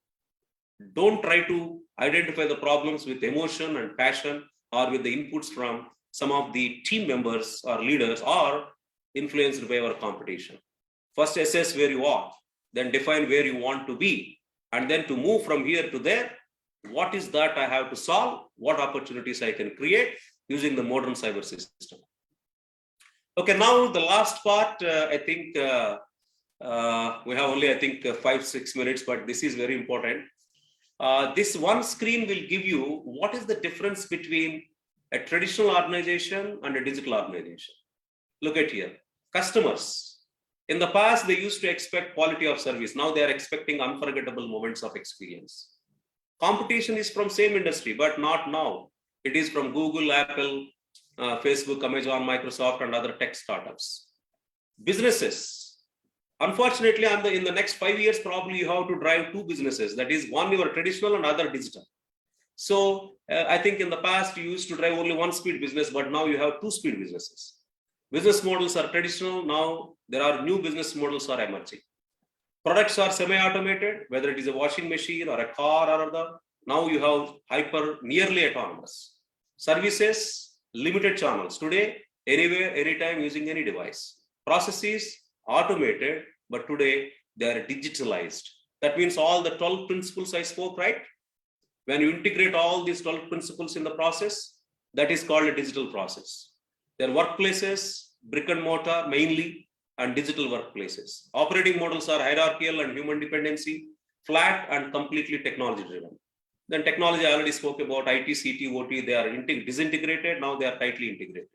Don't try to identify the problems with emotion and passion or with the inputs from some of the team members or leaders or influenced by our competition. First, assess where you are. then define where you want to be, and then to move from here to there. What is that I have to solve? What opportunities I can create using the modern cyber system? Okay, now the last part, I think we have only, 5-6 minutes, but this is very important. This one screen will give you what is the difference between a traditional organization and a digital organization. Look at here, customers. In the past, they used to expect quality of service. Now they are expecting unforgettable moments of experience. Competition is from same industry, but not now. It is from Google, Apple, Facebook, Amazon, Microsoft, and other tech startups. Businesses. Unfortunately, in the next 5 years, probably you have to drive two businesses. That is, one your traditional and other digital. So I think in the past, you used to drive only one speed business, but now you have two speed businesses. Business models are traditional. Now there are new business models are emerging. Products are semi-automated, whether it is a washing machine or a car or other. Now you have nearly autonomous. Services, limited channels. Today, anywhere, anytime, using any device. Processes, automated, but today they are digitalized. That means all the 12 principles I spoke, right? When you integrate all these 12 principles in the process, that is called a digital process. Their workplaces, brick and mortar mainly, and digital workplaces. Operating models are hierarchical and human dependency, flat and completely technology driven. Then technology, I already spoke about IT, CT, OT, they are disintegrated, now they are tightly integrated.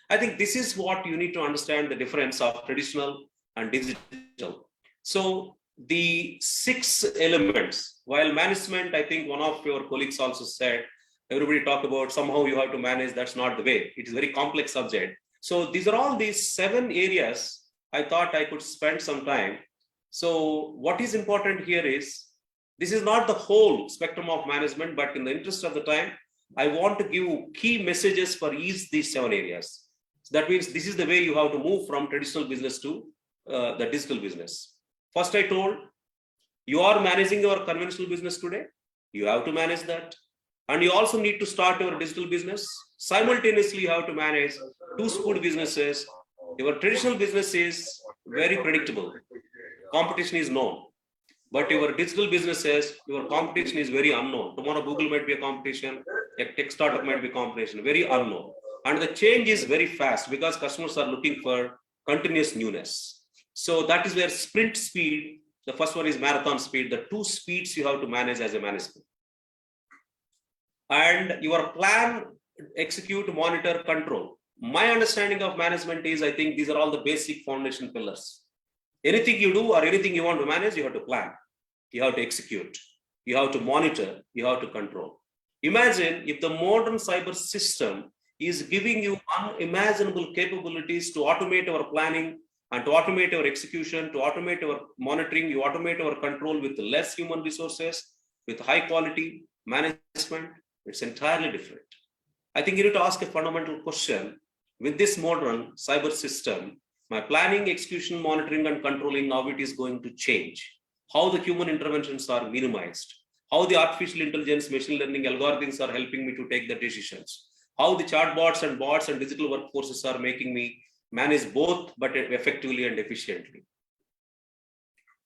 I think this is what you need to understand, the difference of traditional and digital. So the 6 elements, while management, I think one of your colleagues also said, everybody talk about somehow you have to manage, that's not the way. It is a very complex subject. So these are all these 7 areas I thought I could spend some time. So what is important here is, this is not the whole spectrum of management, but in the interest of the time, I want to give key messages for each these 7 areas. So that means this is the way you have to move from traditional business to the digital business. First, I told you are managing your conventional business today. You have to manage that. And you also need to start your digital business. Simultaneously, you have to manage 2 speed businesses. Your traditional business is very predictable. Competition is known. But your digital businesses, your competition is very unknown. Tomorrow, Google might be a competition, a tech startup might be competition, very unknown. And the change is very fast because customers are looking for continuous newness. So that is where sprint speed, the first one is marathon speed, the 2 speeds you have to manage as a management. And your plan, execute, monitor, control. My understanding of management is, I think these are all the basic foundation pillars. Anything you do or anything you want to manage, you have to plan, you have to execute, you have to monitor, you have to control. Imagine if the modern cyber system is giving you unimaginable capabilities to automate our planning and to automate our execution, to automate our monitoring, you automate our control with less human resources, with high quality management. It's entirely different. I think you need to ask a fundamental question. With this modern cyber system, my planning, execution, monitoring, and controlling, now it is going to change. How the human interventions are minimized, how the artificial intelligence, machine learning algorithms are helping me to take the decisions, how the chatbots and bots and digital workforces are making me manage both, but effectively and efficiently.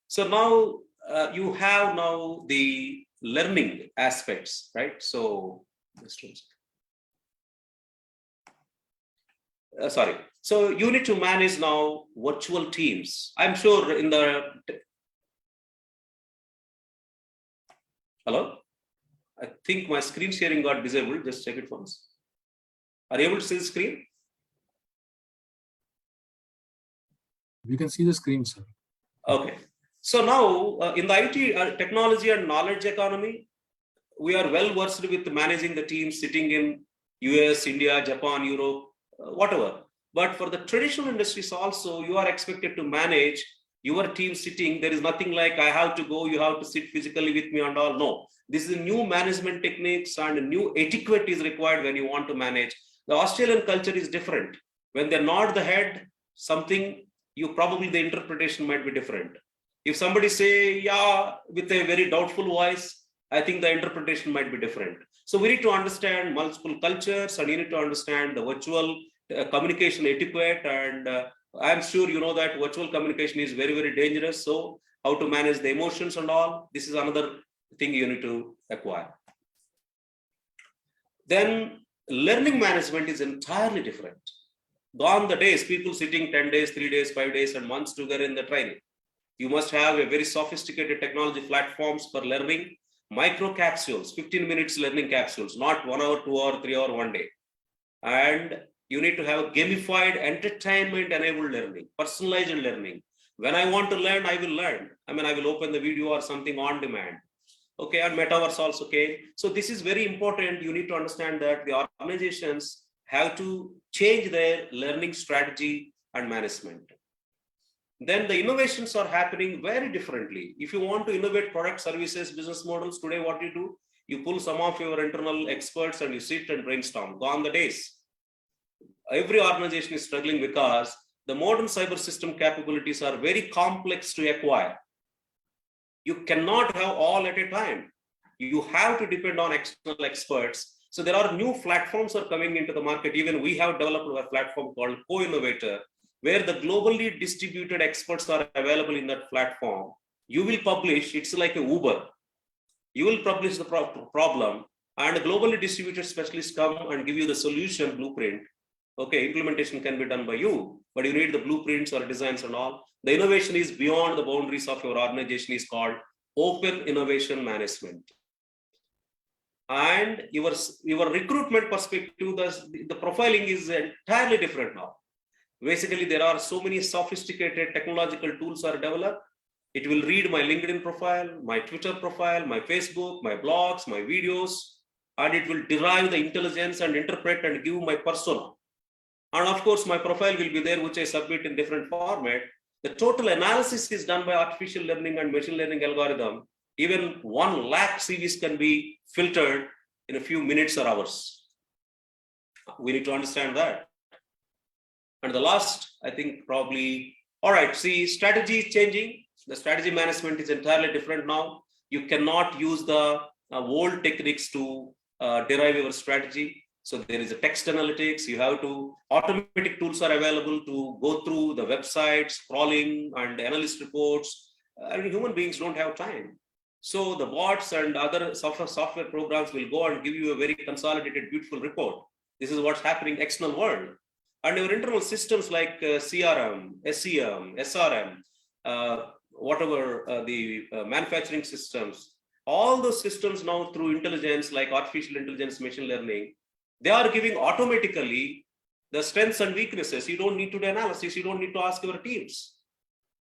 So now you have now the learning aspects, right? So, sorry. So you need to manage now virtual teams. I'm sure in the, hello? I think my screen sharing got disabled. Just check it once. Are you able to see the screen? You can see the screen, sir. Okay. So now in the IT technology and knowledge economy, we are well versed with managing the teams sitting in US, India, Japan, Europe, whatever. But for the traditional industries also, you are expected to manage your team sitting. There is nothing like I have to go, you have to sit physically with me and all. No, this is a new management techniques and a new etiquette is required when you want to manage. The Australian culture is different. When they're not the head, something, you probably the interpretation might be different. If somebody say, yeah, with a very doubtful voice, I think the interpretation might be different. So we need to understand multiple cultures and you need to understand the virtual communication etiquette. And I'm sure you know that virtual communication is very, very dangerous. So how to manage the emotions and all. This is another thing you need to acquire. Then learning management is entirely different. Gone the days, people sitting 10 days, 3 days, 5 days, and months together in the training. You must have a very sophisticated technology platforms for learning, micro capsules, 15 minutes learning capsules, not 1 hour, 2 hour, 3 hour, 1 day. And you need to have gamified entertainment enabled learning, personalized learning. When I want to learn, I will learn. I mean, I will open the video or something on demand. Okay, and metaverse also came. So this is very important. You need to understand that the organizations have to change their learning strategy and management. Then the innovations are happening very differently. If you want to innovate product, services, business models, today what you do, you pull some of your internal experts and you sit and brainstorm. Gone the days. Every organization is struggling because the modern cyber system capabilities are very complex to acquire. You cannot have all at a time. You have to depend on external experts. So there are new platforms are coming into the market. Even we have developed a platform called Co-Innovator, where the globally distributed experts are available in that platform. You will publish, it's like a Uber. You will publish the problem and a globally distributed specialists come and give you the solution blueprint. Okay, implementation can be done by you, but you need the blueprints or designs and all. The innovation is beyond the boundaries of your organization, is called open innovation management. And your recruitment perspective, the profiling is entirely different now. Basically, there are so many sophisticated technological tools are developed. It will read my LinkedIn profile, my Twitter profile, my Facebook, my blogs, my videos, and it will derive the intelligence and interpret and give my persona. And of course, my profile will be there, which I submit in different format. The total analysis is done by artificial learning and machine learning algorithm. Even 1 lakh CVs can be filtered in a few minutes or hours. We need to understand that. And the last, I think probably, all right, see, strategy is changing. The strategy management is entirely different now. You cannot use the old techniques to derive your strategy. So there is a text analytics. You have to, automatic tools are available to go through the website, scrolling and analyst reports. Human beings don't have time. So the bots and other software programs will go and give you a very consolidated, beautiful report. This is what's happening in external world. And your internal systems like CRM, SEM, SRM, whatever the manufacturing systems, all those systems now through intelligence like artificial intelligence, machine learning, they are giving automatically the strengths and weaknesses. You don't need to do analysis. You don't need to ask your teams.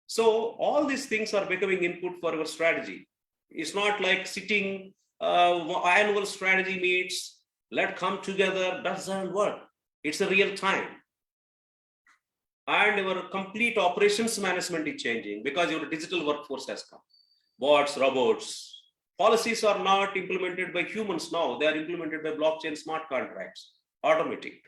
So all these things are becoming input for our strategy. It's not like sitting annual strategy meets, let's come together, doesn't work. It's a real time. And your complete operations management is changing because your digital workforce has come. Bots, robots. Policies are not implemented by humans now. They are implemented by blockchain smart contracts, automatic.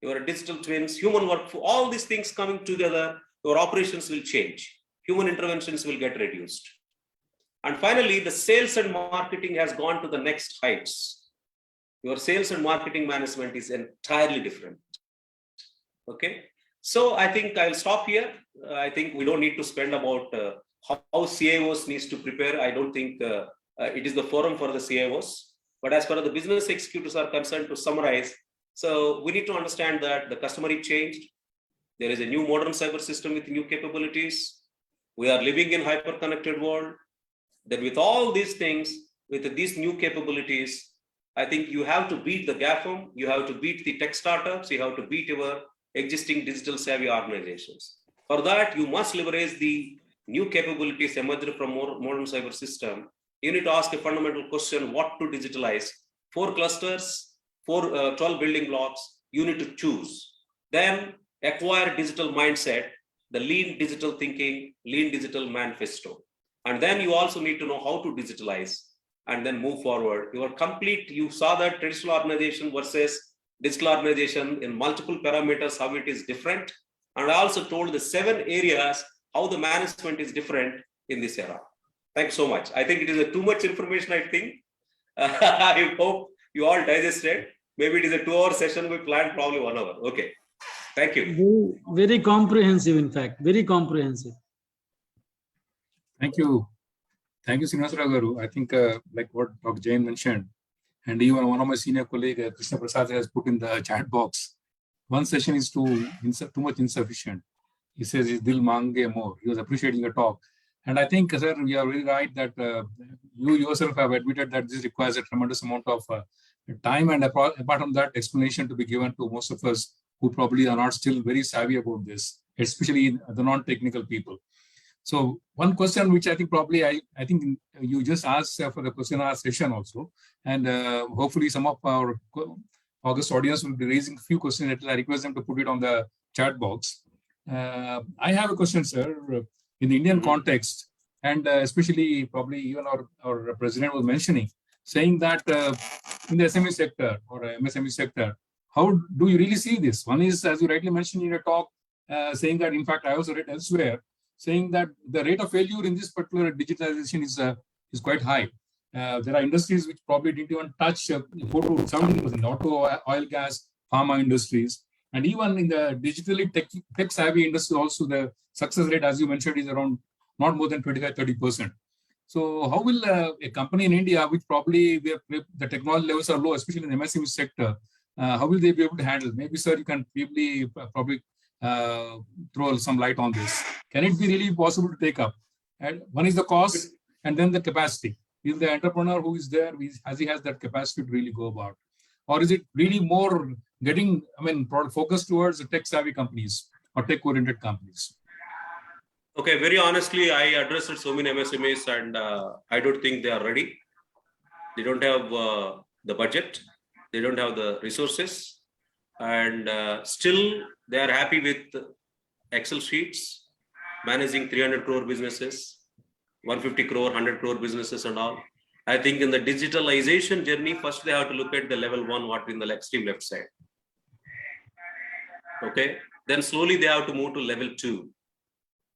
Your digital twins, human workforce, all these things coming together, your operations will change. Human interventions will get reduced. And finally, the sales and marketing has gone to the next heights. Your sales and marketing management is entirely different. Okay. So I think I'll stop here. I think we don't need to spend about how CIOs needs to prepare. I don't think it is the forum for the CIOs. But as far as the business executives are concerned, to summarize, so we need to understand that the customer is changed. There is a new modern cyber system with new capabilities. We are living in hyper-connected world. Then with all these things, with these new capabilities, I think you have to beat the GAFAM, you have to beat the tech startups, you have to beat your existing digital savvy organizations. For that, you must leverage the new capabilities emerged from modern cyber system. You need to ask a fundamental question, what to digitalize? 4 clusters, 12 building blocks, you need to choose. Then acquire digital mindset, the lean digital thinking, lean digital manifesto. And then you also need to know how to digitalize and then move forward. You saw that traditional organization versus digital organization in multiple parameters, how it is different. And I also told the 7 areas, how the management is different in this era. Thank you so much. I think it is too much information, I think. I hope you all digested. Maybe it is a 2-hour session. We planned probably 1 hour. Okay. Thank you. Very, very comprehensive, in fact, very comprehensive. Thank you. Thank you, Srinivasa Garu. I think like what Dr. Jain mentioned, and even one of my senior colleagues, Krishna Prasad, has put in the chat box, one session is too much insufficient. He says, "Dil mange more." He was appreciating the talk. And I think, sir, we are very right that you yourself have admitted that this requires a tremendous amount of time, and apart from that, explanation to be given to most of us who probably are not still very savvy about this, especially the non-technical people. So one question which I think probably I think you just asked for the question hour session also, and hopefully some of our August audience will be raising a few questions. I request them to put it on the chat box. I have a question, sir. In the Indian context, and especially probably even our president was mentioning, saying that in the SME sector or MSME sector, how do you really see this? One is, as you rightly mentioned in your talk, saying that, in fact, I also read elsewhere, saying that the rate of failure in this particular digitalization is quite high. There are industries which probably didn't even touch 70%, auto, oil, gas, pharma industries. And even in the digitally tech-savvy industry also, the success rate, as you mentioned, is around not more than 25-30%. So how will a company in India, which probably the technology levels are low, especially in the MSME sector, how will they be able to handle? Maybe, sir, you can probably throw some light on this. Can it be really possible to take up? And one is the cost, and then the capacity. Is the entrepreneur who is there, as he has that capacity to really go about? Or is it really more getting, focused towards the tech-savvy companies or tech-oriented companies? Okay, very honestly, I addressed so many MSMEs, and I don't think they are ready. They don't have the budget. They don't have the resources. And still, they are happy with Excel sheets, managing 300 crore businesses, 150 crore, 100 crore businesses and all. I think in the digitalization journey, first they have to look at the level 1, what in the extreme left side. Okay, then slowly they have to move to level 2,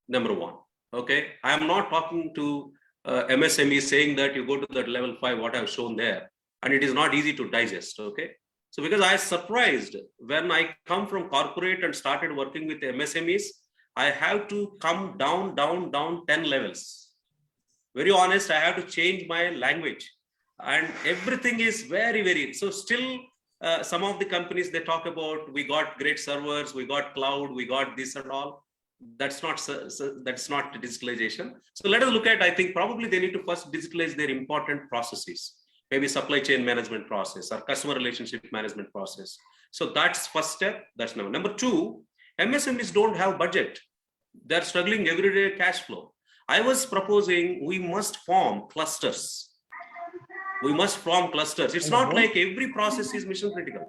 number 1. Okay, I am not talking to MSME saying that you go to that level 5, what I've shown there, and it is not easy to digest. Okay, so because I was surprised when I come from corporate and started working with MSMEs, I have to come down 10 levels. Very honest, I have to change my language, and everything is very, so still some of the companies, they talk about, we got great servers, we got cloud, we got this and all. That's not digitalization. So let us look at, I think probably they need to first digitalize their important processes, maybe supply chain management process or customer relationship management process. So that's first step. That's number 2. MSMEs don't have budget. They're struggling everyday cash flow. I was proposing we must form clusters. We must form clusters. It's not like every process is mission critical.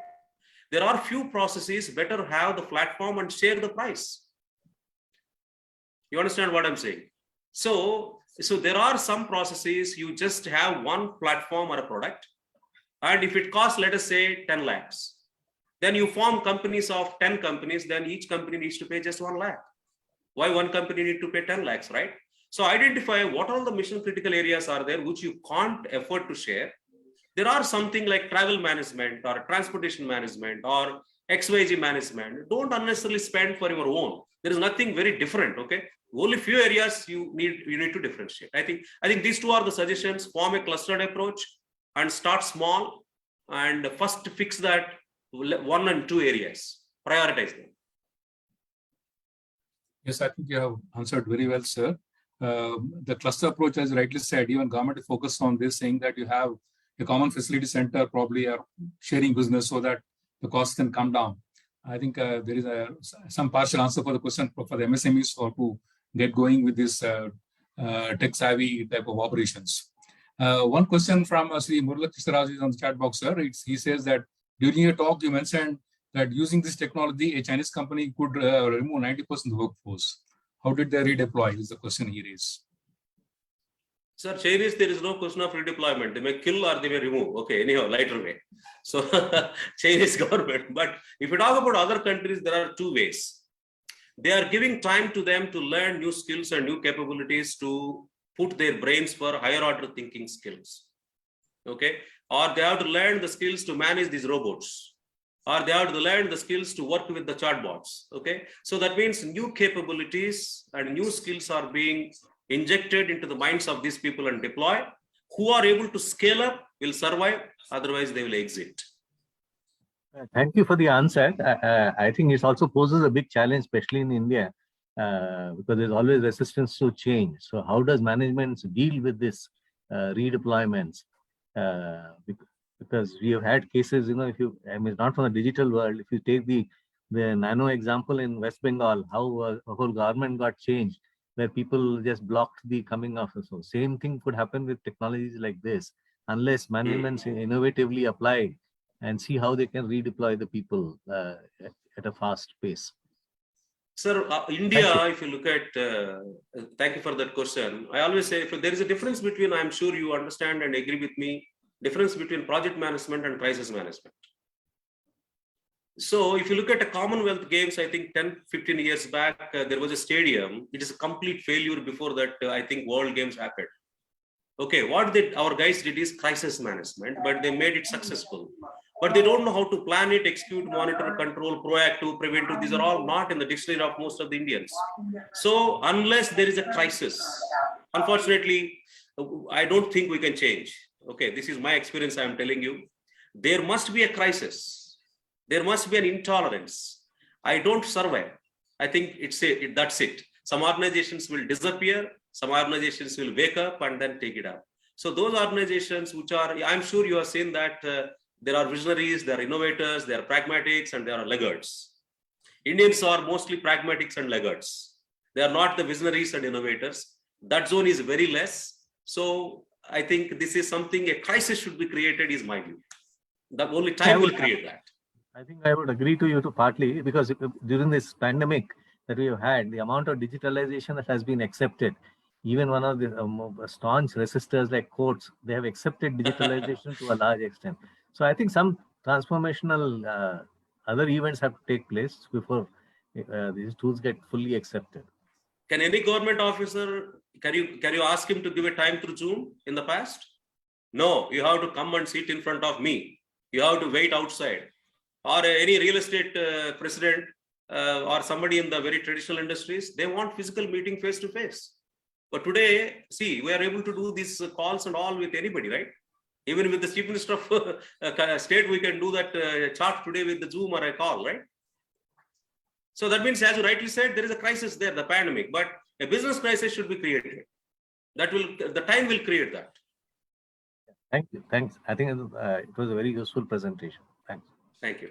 There are few processes better have the platform and share the price. You understand what I'm saying? So there are some processes you just have one platform or a product, and if it costs, let us say 10 lakhs, then you form companies of 10 companies, then each company needs to pay just 1 lakh. Why one company need to pay 10 lakhs, right? So identify what all the mission critical areas are there which you can't afford to share. There are something like travel management or transportation management or XYZ management. Don't unnecessarily spend for your own. There is nothing very different. Okay, only few areas you need to differentiate. I think these 2 are the suggestions. Form a clustered approach and start small, and first fix that 1 and 2 areas. Prioritize them. Yes, I think you have answered very well, sir. The cluster approach, as rightly said, even government is focused on this, saying that you have a common facility center, probably are sharing business so that the costs can come down. I think there is some partial answer for the question for the MSMEs or to get going with this tech-savvy type of operations. One question from Sri Murla Krishnaraj is on the chat box, sir. He says that during your talk, you mentioned that using this technology, a Chinese company could remove 90% of the workforce. How did they redeploy is the question he raised. Sir, Chinese, there is no question of redeployment. They may kill or they may remove. Okay, anyhow, lighter way. So Chinese government. But if you talk about other countries, there are 2 ways. They are giving time to them to learn new skills and new capabilities to put their brains for higher order thinking skills. Okay, or they have to learn the skills to manage these robots, or they have to learn the skills to work with the chatbots. Okay, so that means new capabilities and new skills are being injected into the minds of these people and deploy. Who are able to scale up will survive, otherwise they will exit. Thank you for the answer. I think it also poses a big challenge, especially in India, because there's always resistance to change. So how does management deal with this redeployments? Because we have had cases, if you, I mean, not from the digital world, if you take the nano example in West Bengal, how a whole government got changed, where people just blocked the coming of. So same thing could happen with technologies like this, unless managements innovatively apply and see how they can redeploy the people at a fast pace. Sir, India, if you look at, thank you for that question. I always say, if there is a difference between, I'm sure you understand and agree with me, difference between project management and crisis management. So if you look at a Commonwealth Games, I think 10, 15 years back, there was a stadium. It is a complete failure. Before that, I think World Games happened. Okay, what our guys did is crisis management, but they made it successful. But they don't know how to plan it, execute, monitor, control, proactive, preventive. These are all not in the dictionary of most of the Indians. So unless there is a crisis, unfortunately, I don't think we can change. Okay, this is my experience, I'm telling you. There must be a crisis. There must be an intolerance. I don't survive. I think that's it. Some organizations will disappear. Some organizations will wake up and then take it up. So those organizations which are, I'm sure you have seen that there are visionaries, there are innovators, there are pragmatics, and there are laggards. Indians are mostly pragmatics and laggards. They are not the visionaries and innovators. That zone is very less. So I think this is something, a crisis should be created is my view. The only time will create that. I think I would agree to you partly, because during this pandemic that we have had, the amount of digitalization that has been accepted, even one of the staunch resistors like courts, they have accepted digitalization to a large extent. So I think some transformational other events have to take place before these tools get fully accepted. Can any government officer, can you ask him to give a time through Zoom in the past? No, you have to come and sit in front of me. You have to wait outside. Or any real estate president or somebody in the very traditional industries, they want physical meeting face to face. But today, see, we are able to do these calls and all with anybody, right? Even with the chief minister of state, we can do that chart today with the Zoom or a call, right? So that means, as you rightly said, there is a crisis there, the pandemic, but a business crisis should be created. The time will create that. Thank you. Thanks. I think it was a very useful presentation. Thanks. Thank you.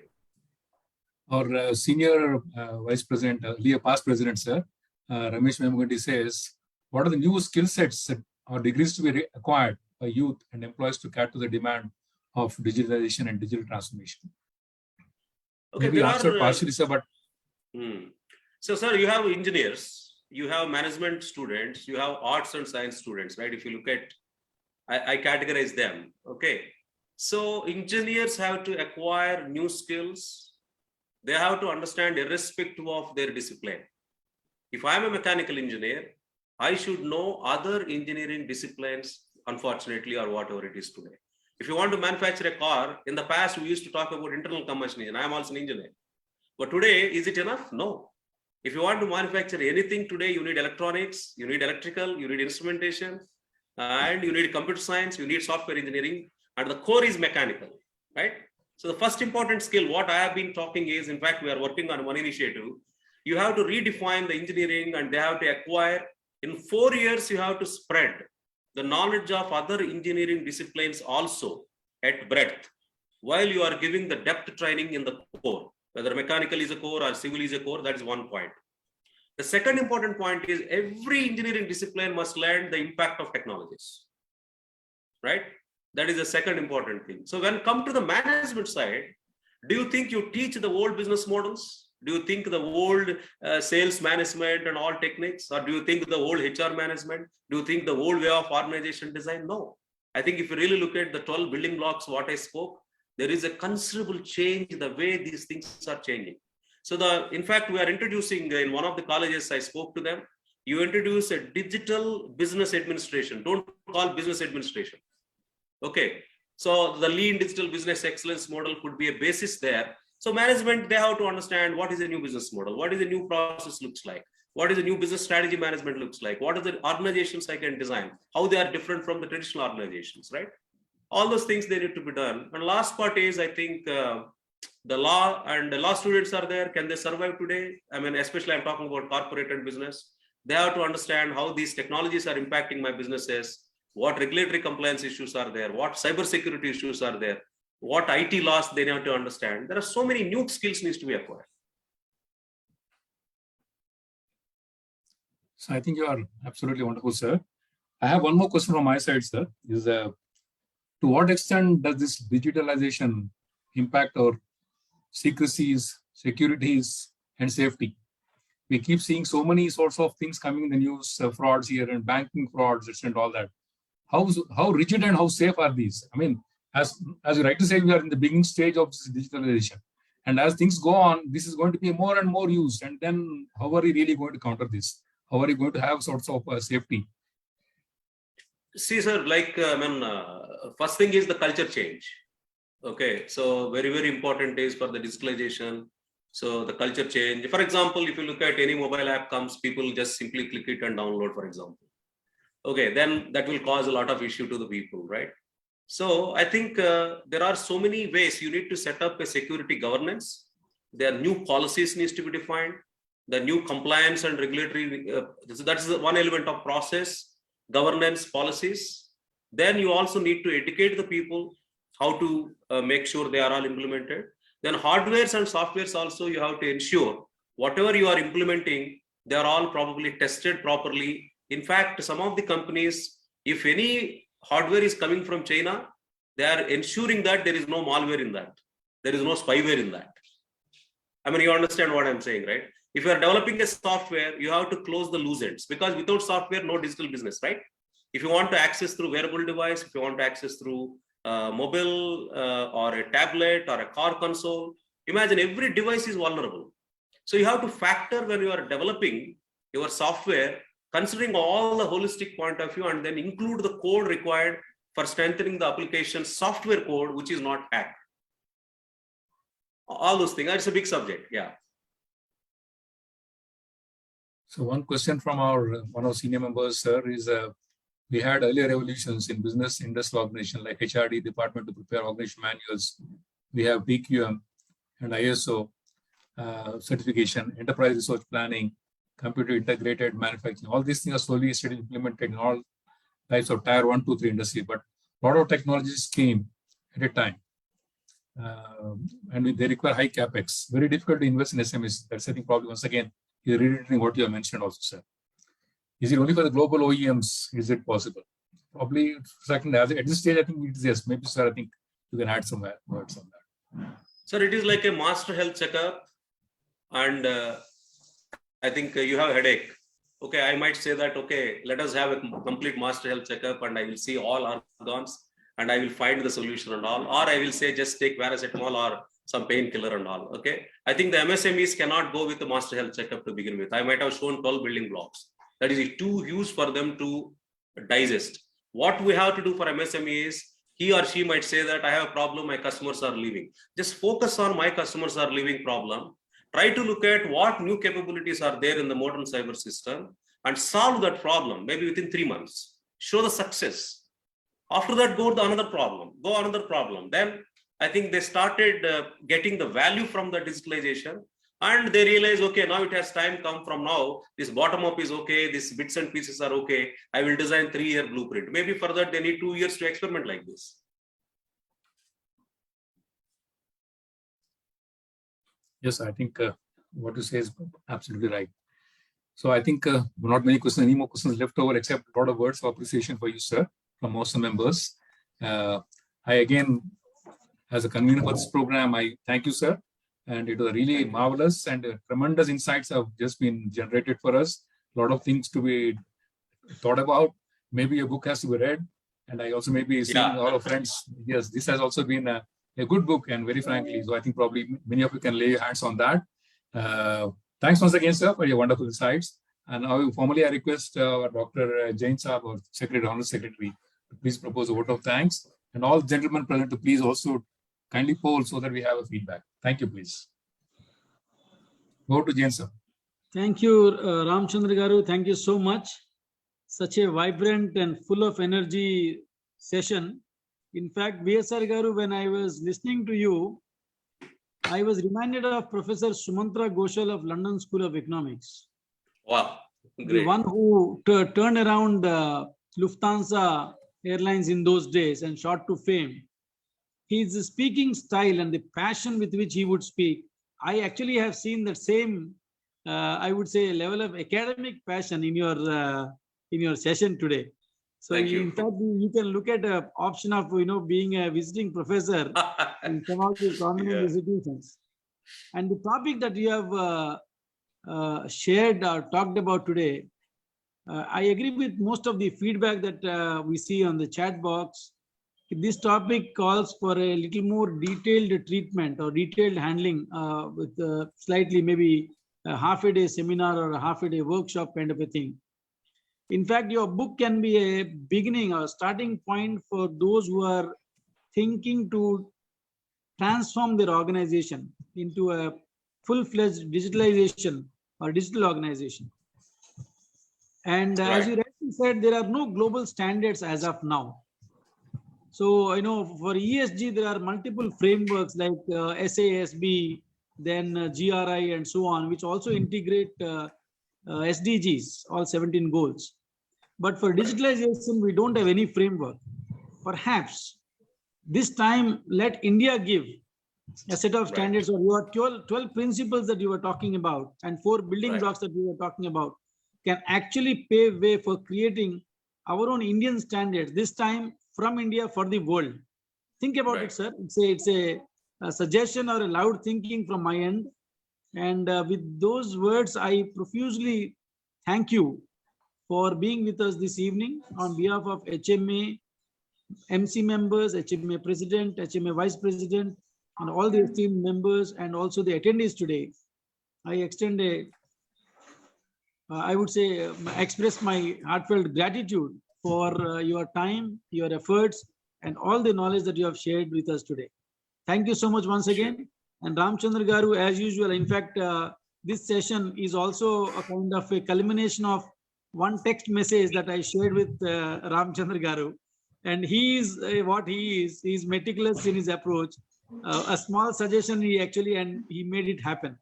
Our senior vice president, earlier past president, sir, Ramesh Memuganti says, what are the new skill sets or degrees to be acquired by youth and employees to cater to the demand of digitalization and digital transformation? Okay, maybe answered partially, sir, but. So, sir, you have engineers, you have management students, you have arts and science students, right? If you look at, I categorize them, okay? So engineers have to acquire new skills. They have to understand irrespective of their discipline. If I'm a mechanical engineer, I should know other engineering disciplines, unfortunately, or whatever it is today. If you want to manufacture a car, in the past, we used to talk about internal combustion engine. I'm also an engineer. But today, is it enough? No. If you want to manufacture anything today, you need electronics, you need electrical, you need instrumentation, and you need computer science, you need software engineering. And the core is mechanical, right? So the first important skill, what I have been talking is, in fact, we are working on one initiative. You have to redefine the engineering and they have to acquire, in 4 years, you have to spread the knowledge of other engineering disciplines also at breadth, while you are giving the depth training in the core, whether mechanical is a core or civil is a core, that is one point. The second important point is every engineering discipline must learn the impact of technologies, right? That is the second important thing. So when come to the management side, do you think you teach the old business models? Do you think the old sales management and all techniques? Or do you think the old HR management? Do you think the old way of organization design? No. I think if you really look at the 12 building blocks, what I spoke, there is a considerable change in the way these things are changing. So in fact, we are introducing in one of the colleges, I spoke to them, you introduce a digital business administration. Don't call business administration. Okay, so the lean digital business excellence model could be a basis there. So management, they have to understand what is a new business model, what is a new process looks like, What is the new business strategy management looks like? What are the organizations I can design? How they are different from the traditional organizations, right? All those things they need to be done. And last part is, I think the law and the law students are there. Can they survive today? I mean, especially I'm talking about corporate and business. They have to understand how these technologies are impacting my businesses, what regulatory compliance issues are there, what cybersecurity issues are there, what IT laws they need to understand. There are so many new skills needs to be acquired. So I think you are absolutely wonderful, sir. I have one more question from my side, sir. Is to what extent does this digitalization impact our secrecies, securities, and safety? We keep seeing so many sorts of things coming in the news, frauds here and banking frauds, and all that. How rigid and how safe are these? I mean, as you rightly say, we are in the beginning stage of this digitalization. And as things go on, this is going to be more and more used. And then how are we really going to counter this? How are you going to have sorts of safety? See, sir, like, first thing is the culture change. Okay, so very, very important is for the digitalization. So the culture change. For example, if you look at any mobile app comes, people just simply click it and download, for example. Okay, then that will cause a lot of issue to the people, right? So I think there are so many ways you need to set up a security governance. There are new policies needs to be defined. The new compliance and regulatory, that's one element of process, governance, policies. Then you also need to educate the people how to make sure they are all implemented. Then hardwares and softwares also you have to ensure whatever you are implementing, they are all probably tested properly. In fact, some of the companies, if any hardware is coming from China, they are ensuring that there is no malware in that. There is no spyware in that. I mean, you understand what I'm saying, right? If you are developing a software, you have to close the loose ends, because without software, no digital business, right? If you want to access through wearable device, if you want to access through mobile or a tablet or a car console, imagine every device is vulnerable. So you have to factor when you are developing your software, considering all the holistic point of view, and then include the code required for strengthening the application software code, which is not hacked. All those things. It's a big subject. Yeah. So one question from one of our senior members, sir, is we had earlier revolutions in business industry organization like HRD, Department to Prepare Organization Manuals. We have PQM and ISO certification, enterprise resource planning, computer integrated manufacturing. All these things are slowly steadily implemented in all types of tier 1, 2, 3 industry. But a lot of technologies came at a time. And they require high capex. Very difficult to invest in SMEs. That's I think probably once again, you're reiterating what you have mentioned also, sir. Is it only for the global OEMs? Is it possible? Probably second, at this stage, I think it is yes. Maybe, sir, I think you can add some words on that. Sir, it is like a master health checkup, and I think you have a headache. Okay, I might say that, okay, let us have a complete master health checkup, and I will see all organs, and I will find the solution and all. Or I will say just take paracetamol or some painkiller and all. Okay, I think the MSMEs cannot go with the master health checkup to begin with. I might have shown 12 building blocks. That is too huge for them to digest. What we have to do for MSME is, he or she might say that I have a problem, my customers are leaving. Just focus on my customers are leaving problem. Try to look at what new capabilities are there in the modern cyber system and solve that problem, maybe within 3 months. Show the success. After that, go to another problem. Then I think they started getting the value from the digitalization, and they realize, okay, now it has time come from now. This bottom up is okay. These bits and pieces are okay. I will design 3-year blueprint. Maybe for that, they need 2 years to experiment like this. Yes, I think what you say is absolutely right. So I think not many questions, any more questions left over, except a lot of words of appreciation for you, sir, from most of the members. I again, as a convener for this program, I thank you, sir. And it was really marvelous, and tremendous insights have just been generated for us. A lot of things to be thought about. Maybe a book has to be read. And I also maybe seeing all of friends. Yes, this has also been a good book, and very frankly, so I think probably many of you can lay your hands on that. Thanks once again, sir, for your wonderful insights. And now formally I request Dr. Jain Saab, or Secretary, Honorary Secretary, to please propose a vote of thanks. And all gentlemen present to please also kindly poll so that we have a feedback. Thank you, please. Go to Jain, sir. Thank you, Ramchandra Garu. Thank you so much. Such a vibrant and full of energy session. In fact, VSR Garu, when I was listening to you, I was reminded of Professor Sumantra Ghoshal of London School of Economics, Wow, the great. one who turned around Lufthansa Airlines in those days and shot to fame. His speaking style and the passion with which he would speak, I actually have seen that same, I would say, level of academic passion in your session today. So Thank you. in fact, you can look at an option of being a visiting professor in some of the prominent Yeah. institutions. And the topic that you have shared or talked about today, I agree with most of the feedback that we see on the chat box. This topic calls for a little more detailed treatment or detailed handling with slightly maybe a half-a-day seminar or a half-a-day workshop kind of a thing. In fact, your book can be a beginning or starting point for those who are thinking to transform their organization into a full-fledged digitalization or digital organization. And as you rightly said, there are no global standards as of now. So, for ESG, there are multiple frameworks like SASB, then GRI and so on, which also integrate SDGs, all 17 goals. But for digitalization, we don't have any framework. Perhaps this time, let India give a set of standards or your 12 principles that you were talking about and 4 building blocks that you were talking about can actually pave way for creating our own Indian standards, this time from India for the world. Think about it, sir. It's a suggestion or a loud thinking from my end. And with those words, I profusely thank you for being with us this evening on behalf of HMA, MC members, HMA President, HMA Vice President, and all the esteemed members and also the attendees today. I extend I would say, express my heartfelt gratitude for your time, your efforts, and all the knowledge that you have shared with us today. Thank you so much once again. And Ramchandra Garu, as usual, in fact, this session is also a kind of a culmination of one text message that I shared with Ramchandra Garu. And he is what he is. He is meticulous in his approach. A small suggestion and he made it happen.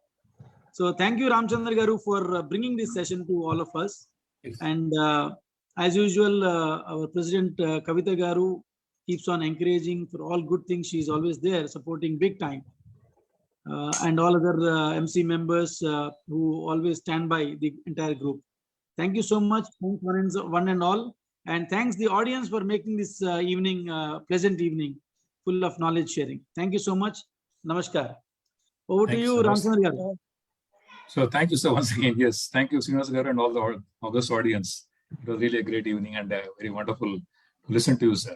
So thank you, Ramchandra Garu, for bringing this session to all of us. Yes. And as usual, our President Kavita Garu keeps on encouraging for all good things. She is always there, supporting big time. And all other MC members who always stand by the entire group. Thank you so much, one and all. And thanks the audience for making this evening, pleasant evening, full of knowledge sharing. Thank you so much. Namaskar. Over to you, Ramchandra Garu. So thank you so once again. Yes, thank you, Srinivas Garu, and all the August audience. It was really a great evening and very wonderful to listen to you, sir.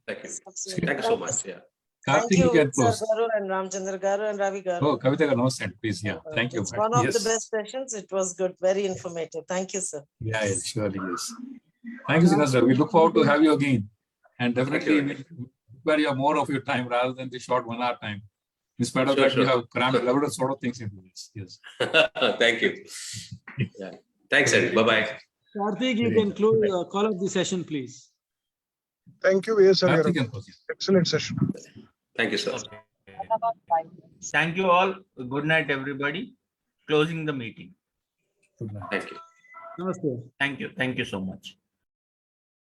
Thank you. Absolutely. Thank you so much. Yeah. Thank Karthik, you you, can Sir close. Garu and Ramchandra Garu and Ravi Garu. Oh, Kavita Garu, namaste, please. Yeah, thank you. It's one of Yes. the best sessions. It was good, very informative. Thank you, sir. Yeah, surely, yes. Thank you, Srinivas Garu. We look forward to have you again. And definitely we'll require more of your time rather than the short 1 hour time. In spite of that, you have crammed a lot of sort of things into this. Yes. Thank you. Yeah. Thanks, Eddie. Bye-bye. Karthik, you can call up the session, please. Thank you, VSR Garu. Karthik can close. Excellent session. Thank you, sir. Thank you all. Good night, everybody. Closing the meeting. Good night. Thank you. Namaste. Thank you. Thank you so much.